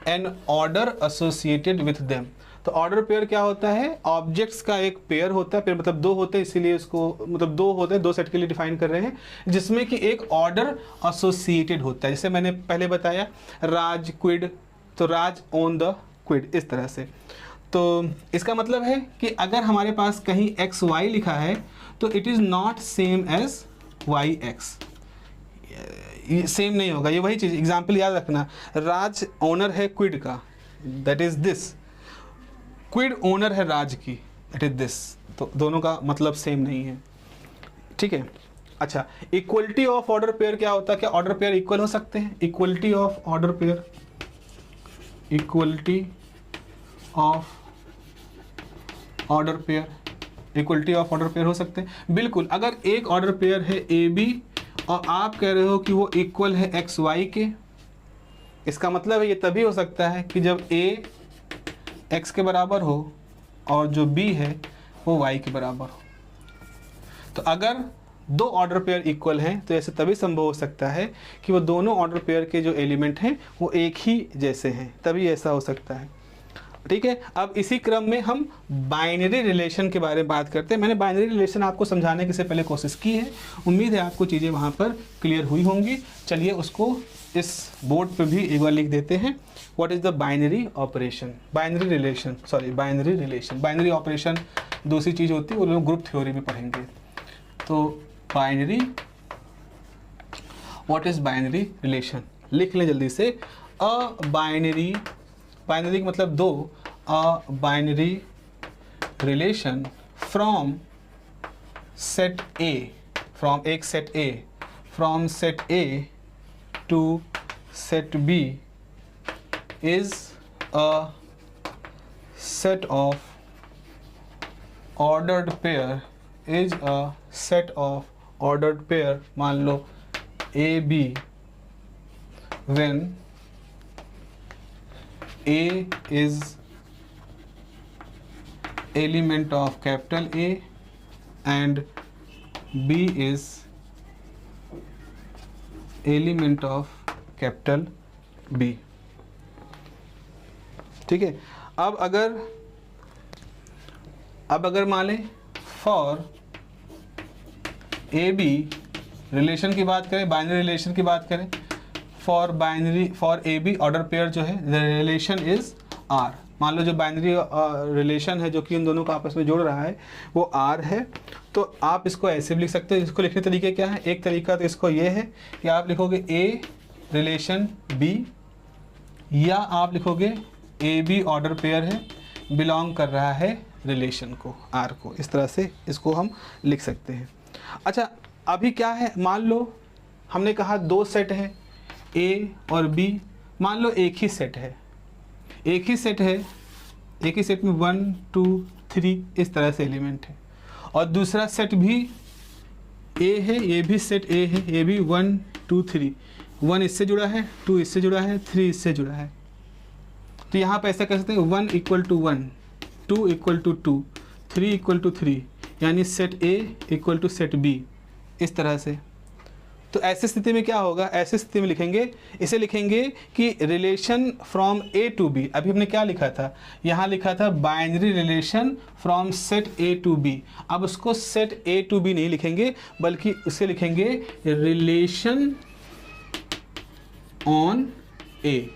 an order associated with them. तो order pair क्या होता है? Objects का एक pair होता है, पेयर मतलब दो होते हैं, इसीलिए इसको मतलब दो होते हैं, दो सेट के लिए डिफाइन कर रहे हैं, जिसमें कि एक ऑर्डर एसोसिएटेड होता है। जैसे मैंने पहले बताया राज क्विड, तो राज ओन द क्विड, इस तरह से। तो इसका मतलब है कि अगर हमारे पास कहीं एक्स वाई लिखा है तो it is not same as Y X, same नहीं होगा। ये वही चीज़, एग्जाम्पल याद रखना, राज ओनर है क्विड का, that is this, Quid owner है राज की, दैट इज दिस। तो दोनों का मतलब सेम नहीं है, ठीक है। अच्छा, इक्वलिटी ऑफ ऑर्डर पेयर क्या होता है? क्या ऑर्डर पेयर इक्वल हो सकते हैं? Equality of order pair, equality of order pair, equality of order pair हो सकते हैं बिल्कुल। अगर एक ऑर्डर पेयर है ए बी और आप कह रहे हो कि वो इक्वल है एक्स वाई के, इसका मतलब है ये तभी हो सकता है कि जब ए एक्स के बराबर हो और जो बी है वो वाई के बराबर हो। तो अगर दो ऑर्डर पेयर इक्वल हैं तो ऐसे तभी संभव हो सकता है कि वो दोनों ऑर्डर पेयर के जो एलिमेंट हैं वो एक ही जैसे हैं, तभी ऐसा हो सकता है, ठीक है। अब इसी क्रम में हम बाइनरी रिलेशन के बारे में बात करते हैं। मैंने बाइनरी रिलेशन आपको समझाने की से पहले कोशिश की है, उम्मीद है आपको चीज़ें वहाँ पर क्लियर हुई होंगी। चलिए उसको इस बोर्ड पे भी एक बार लिख देते हैं। What is the binary operation, binary relation, sorry binary relation. Binary operation दूसरी चीज़ होती है, वो लोग ग्रुप थ्योरी में पढ़ेंगे। तो binary, what is binary relation, लिख लें जल्दी से। अ बाइनरी, बाइनरी का मतलब दो, a binary relation from set A, from एक set A, from set A to set B is a set of ordered pair, is a set of ordered pair, मान लो A B, when A is element of capital A and B is element of capital B, ठीक है। अब अगर मान लें for A B relation की बात करें, बाइनरी रिलेशन की बात करें, for binary, for A B order pair जो है द रिलेशन इज आर। मान लो जो बाइनरी रिलेशन है जो कि इन दोनों को आपस में जोड़ रहा है वो आर है। तो आप इसको ऐसे भी लिख सकते हैं। इसको लिखने तरीके क्या है? एक तरीका तो इसको ये है कि आप लिखोगे ए रिलेशन बी, या आप लिखोगे ए बी ऑर्डर पेयर है, बिलोंग कर रहा है रिलेशन को, आर को। इस तरह से इसको हम लिख सकते हैं। अच्छा, अभी क्या है, मान लो हमने कहा दो सेट हैं ए और बी, मान लो एक ही सेट है, एक ही सेट है, एक ही सेट में 1 2 3 इस तरह से एलिमेंट है, और दूसरा सेट भी ए है, ये भी सेट ए है, ये भी 1 2 3, 1 इससे जुड़ा है, 2 इससे जुड़ा है, 3 इससे जुड़ा है। तो यहाँ पे ऐसा कह सकते हैं 1 = 1, 2 इक्वल टू 2, 3 इक्वल टू 3, यानी set A equal to set B, इस तरह से। तो ऐसी स्थिति में क्या होगा, ऐसी स्थिति में लिखेंगे, इसे लिखेंगे कि relation from A to B. अभी हमने क्या लिखा था, यहाँ लिखा था binary relation from set A to B. अब उसको सेट ए टू बी नहीं लिखेंगे, बल्कि उसे लिखेंगे रिलेशन ऑन ए।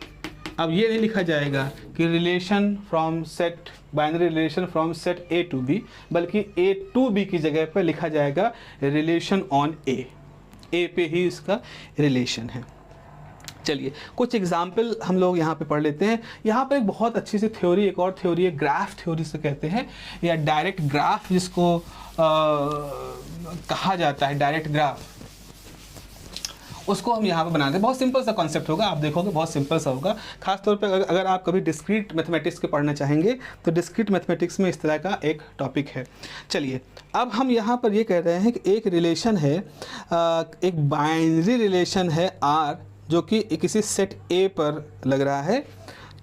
अब ये नहीं लिखा जाएगा कि relation from set, binary relation from set A to B, बल्कि ए टू बी की जगह पर लिखा जाएगा रिलेशन ऑन ए पे ही इसका रिलेशन है। चलिए कुछ एग्जाम्पल हम लोग यहाँ पे पढ़ लेते हैं। यहाँ पर एक बहुत अच्छी सी थ्योरी, एक और थ्योरी है, ग्राफ थ्योरी से कहते हैं, या डायरेक्ट ग्राफ जिसको कहा जाता है, डायरेक्ट ग्राफ, उसको हम यहाँ पे बनाते हैं। बहुत सिंपल सा कॉन्सेप्ट होगा, आप देखोगे बहुत सिंपल सा होगा। खासतौर पे अगर आप कभी डिस्क्रीट मैथमेटिक्स के पढ़ना चाहेंगे तो डिस्क्रीट मैथमेटिक्स में इस तरह का एक टॉपिक है। चलिए अब हम यहाँ पर ये कह रहे हैं कि एक रिलेशन है, एक बाइनरी रिलेशन है आर, जो कि किसी सेट ए पर लग रहा है।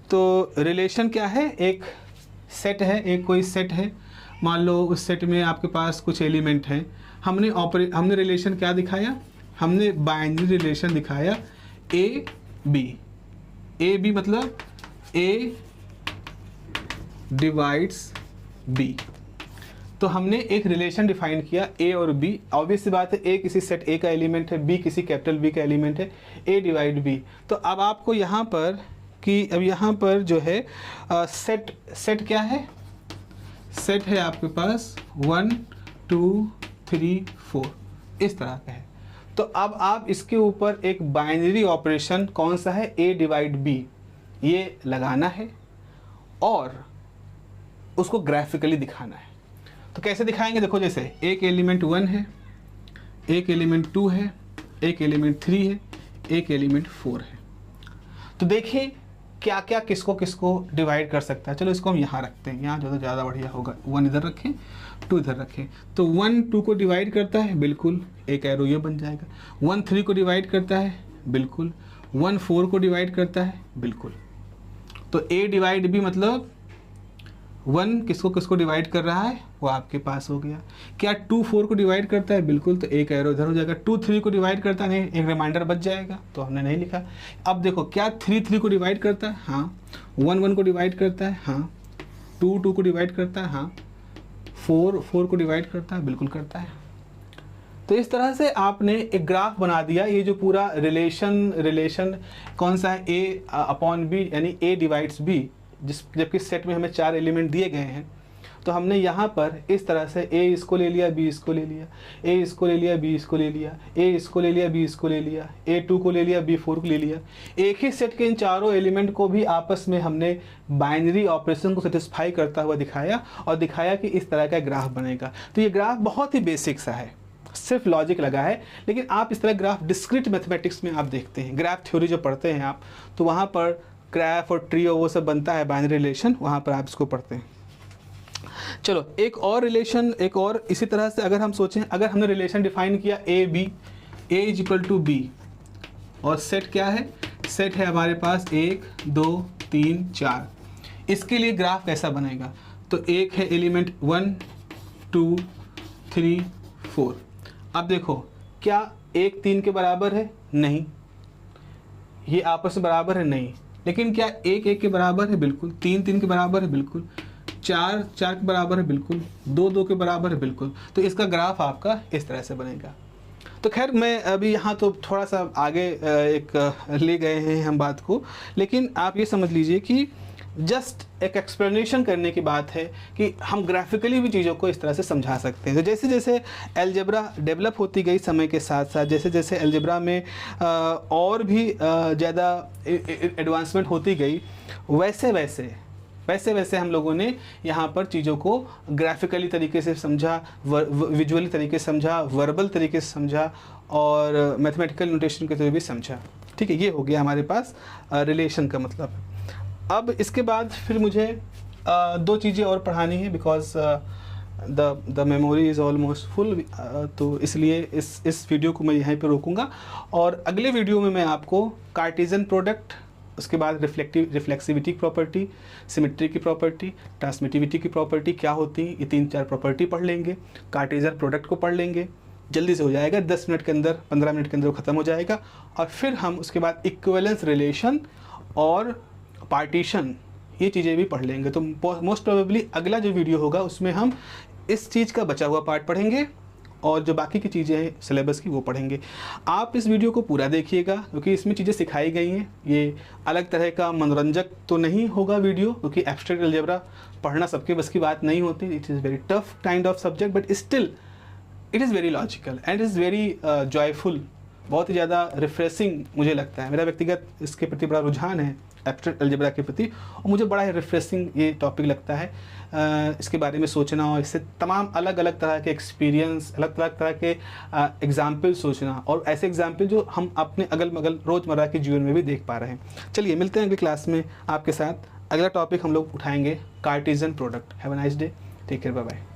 तो रिलेशन क्या है, एक सेट है, एक कोई सेट है, मान लो उस सेट में आपके पास कुछ एलिमेंट हैं। हमने रिलेशन क्या दिखाया, हमने बाइनरी रिलेशन दिखाया ए बी मतलब ए डिवाइड्स बी। तो हमने एक रिलेशन डिफाइन किया ए और बी। ऑब्वियस सी बात है, ए किसी सेट ए का एलिमेंट है, बी किसी कैपिटल बी का एलिमेंट है, ए डिवाइड बी। तो अब आपको यहाँ पर कि अब यहाँ पर जो है सेट क्या है, सेट है आपके पास 1 2 3 4 इस तरह का है। तो अब आप इसके ऊपर एक बाइनरी ऑपरेशन कौन सा है, a डिवाइड b, ये लगाना है और उसको ग्राफिकली दिखाना है। तो कैसे दिखाएंगे, देखो जैसे एक एलिमेंट 1 है, एक एलिमेंट 2 है, एक एलिमेंट 3 है, एक एलिमेंट 4 है। तो देखिए क्या क्या किसको किसको डिवाइड कर सकता है। चलो इसको हम यहाँ रखते हैं, यहाँ जो तो ज़्यादा बढ़िया होगा। 1 इधर रखें, 2 इधर रखें। तो 1 2 को डिवाइड करता है, बिल्कुल, एक एरो ये बन जाएगा। 1 3 को डिवाइड करता है, बिल्कुल। 1 4 को डिवाइड करता है, बिल्कुल। तो a डिवाइड b मतलब 1 किसको किसको डिवाइड कर रहा है, वो आपके पास हो गया। क्या 2 4 को डिवाइड करता है, बिल्कुल, तो एक एरो इधर हो जाएगा। 2 3 को डिवाइड करता है, नहीं, एक रिमाइंडर बच जाएगा, तो हमने नहीं लिखा। अब देखो क्या 3 3 को डिवाइड करता है, हाँ। 1 1 को डिवाइड करता है, हाँ। 2 2 को डिवाइड करता है, हाँ। 4 4 को डिवाइड करता है, बिल्कुल करता है। तो इस तरह से आपने एक ग्राफ बना दिया। ये जो पूरा रिलेशन कौन सा है, ए अपॉन बी, यानी ए डिवाइड्स बी, जबकि सेट में हमें 4 एलिमेंट दिए गए हैं। तो हमने यहाँ पर इस तरह से ए इसको ले लिया, बी इसको ले लिया, ए इसको ले लिया, बी इसको ले लिया, ए इसको ले लिया, बी इसको ले लिया, ए 2 को ले लिया, बी 4 को ले लिया। एक ही सेट के इन चारों एलिमेंट को भी आपस में हमने बाइनरी ऑपरेशन को सेटिस्फाई करता हुआ दिखाया, और दिखाया कि इस तरह का ग्राफ बनेगा। तो ये ग्राफ बहुत ही बेसिक सा है, सिर्फ लॉजिक लगा है। लेकिन आप इस तरह ग्राफ डिस्क्रीट मैथमेटिक्स में आप देखते हैं, ग्राफ थ्योरी जो पढ़ते हैं आप, तो वहाँ पर ग्राफ और ट्री और वो सब बनता है, बाइनरी रिलेशन, वहाँ पर आप इसको पढ़ते हैं। चलो एक और रिलेशन, एक और इसी तरह से अगर हम सोचें, अगर हमने रिलेशन डिफाइन किया A B, A is equal to B, और सेट क्या है, सेट है हमारे पास 1 2 3 4। इसके लिए ग्राफ कैसा बनेगा, तो एक है एलिमेंट 1 2 3 4। अब देखो क्या 1 3 के बराबर है, नहीं। ये आपस में बराबर है, नहीं। लेकिन क्या 1 1 के बराबर है, बिल्कुल। 3 3 के बराबर है, बिल्कुल। 4 4 के बराबर है, बिल्कुल। 2 2 के बराबर है, बिल्कुल। तो इसका ग्राफ आपका इस तरह से बनेगा। तो खैर मैं अभी यहाँ तो थोड़ा सा आगे एक ले गए हैं हम बात को, लेकिन आप ये समझ लीजिए कि जस्ट एक एक्सप्लेनेशन करने की बात है कि हम ग्राफिकली भी चीज़ों को इस तरह से समझा सकते हैं। तो जैसे जैसे अलजेब्रा डेवलप होती गई समय के साथ साथ, जैसे जैसे अलजेब्रा में और भी ज़्यादा एडवांसमेंट होती गई, वैसे वैसे हम लोगों ने यहाँ पर चीज़ों को ग्राफिकली तरीके से समझा, विजुअली तरीके से समझा, वर्बल तरीके से समझा, और मैथमेटिकल नोटेशन के थ्रू भी समझा। ठीक है, ये हो गया हमारे पास रिलेशन का मतलब। अब इसके बाद फिर मुझे 2 चीज़ें और पढ़ानी है, because the memory is almost full. तो इसलिए इस वीडियो को मैं यहीं पे रोकूंगा, और अगले वीडियो में मैं आपको कार्टेशियन प्रोडक्ट उसके बाद रिफ्लेक्सिविटी की प्रॉपर्टी, सिमेट्री की प्रॉपर्टी, ट्रांसमिटिविटी की प्रॉपर्टी क्या होती है, ये 3-4 प्रॉपर्टी पढ़ लेंगे। कार्टेशियन प्रोडक्ट को पढ़ लेंगे, जल्दी से हो जाएगा, 10 मिनट के अंदर, 15 मिनट के अंदर वो ख़त्म हो जाएगा। और फिर हम उसके बाद इक्विवेलेंस रिलेशन और पार्टीशन, ये चीज़ें भी पढ़ लेंगे। तो मोस्ट प्रोबेबली अगला जो वीडियो होगा उसमें हम इस चीज़ का बचा हुआ पार्ट पढ़ेंगे और जो बाकी की चीज़ें हैं सिलेबस की वो पढ़ेंगे। आप इस वीडियो को पूरा देखिएगा क्योंकि इसमें चीज़ें सिखाई गई हैं। ये अलग तरह का मनोरंजक तो नहीं होगा वीडियो, क्योंकि एब्स्ट्रैक्ट अलजेब्रा पढ़ना सबके बस की बात नहीं होती। It is very tough kind of subject, but still it is very logical and is very joyful. बहुत ही ज़्यादा रिफ्रेशिंग मुझे लगता है, मेरा व्यक्तिगत इसके प्रति बड़ा रुझान है एब्स्ट्रैक्ट अलजेब्रा के प्रति, और मुझे बड़ा ही रिफ्रेशिंग ये टॉपिक लगता है। इसके बारे में सोचना और इससे तमाम अलग अलग तरह के एक्सपीरियंस, अलग अलग तरह के एग्जाम्पल सोचना, और ऐसे एग्जाम्पल जो हम अपने अगल बगल रोज़मर्रा के जीवन में भी देख पा रहे हैं। चलिए मिलते हैं अगली क्लास में आपके साथ। अगला टॉपिक हम लोग उठाएंगे Cartesian product. Have a nice day, take care, bye bye.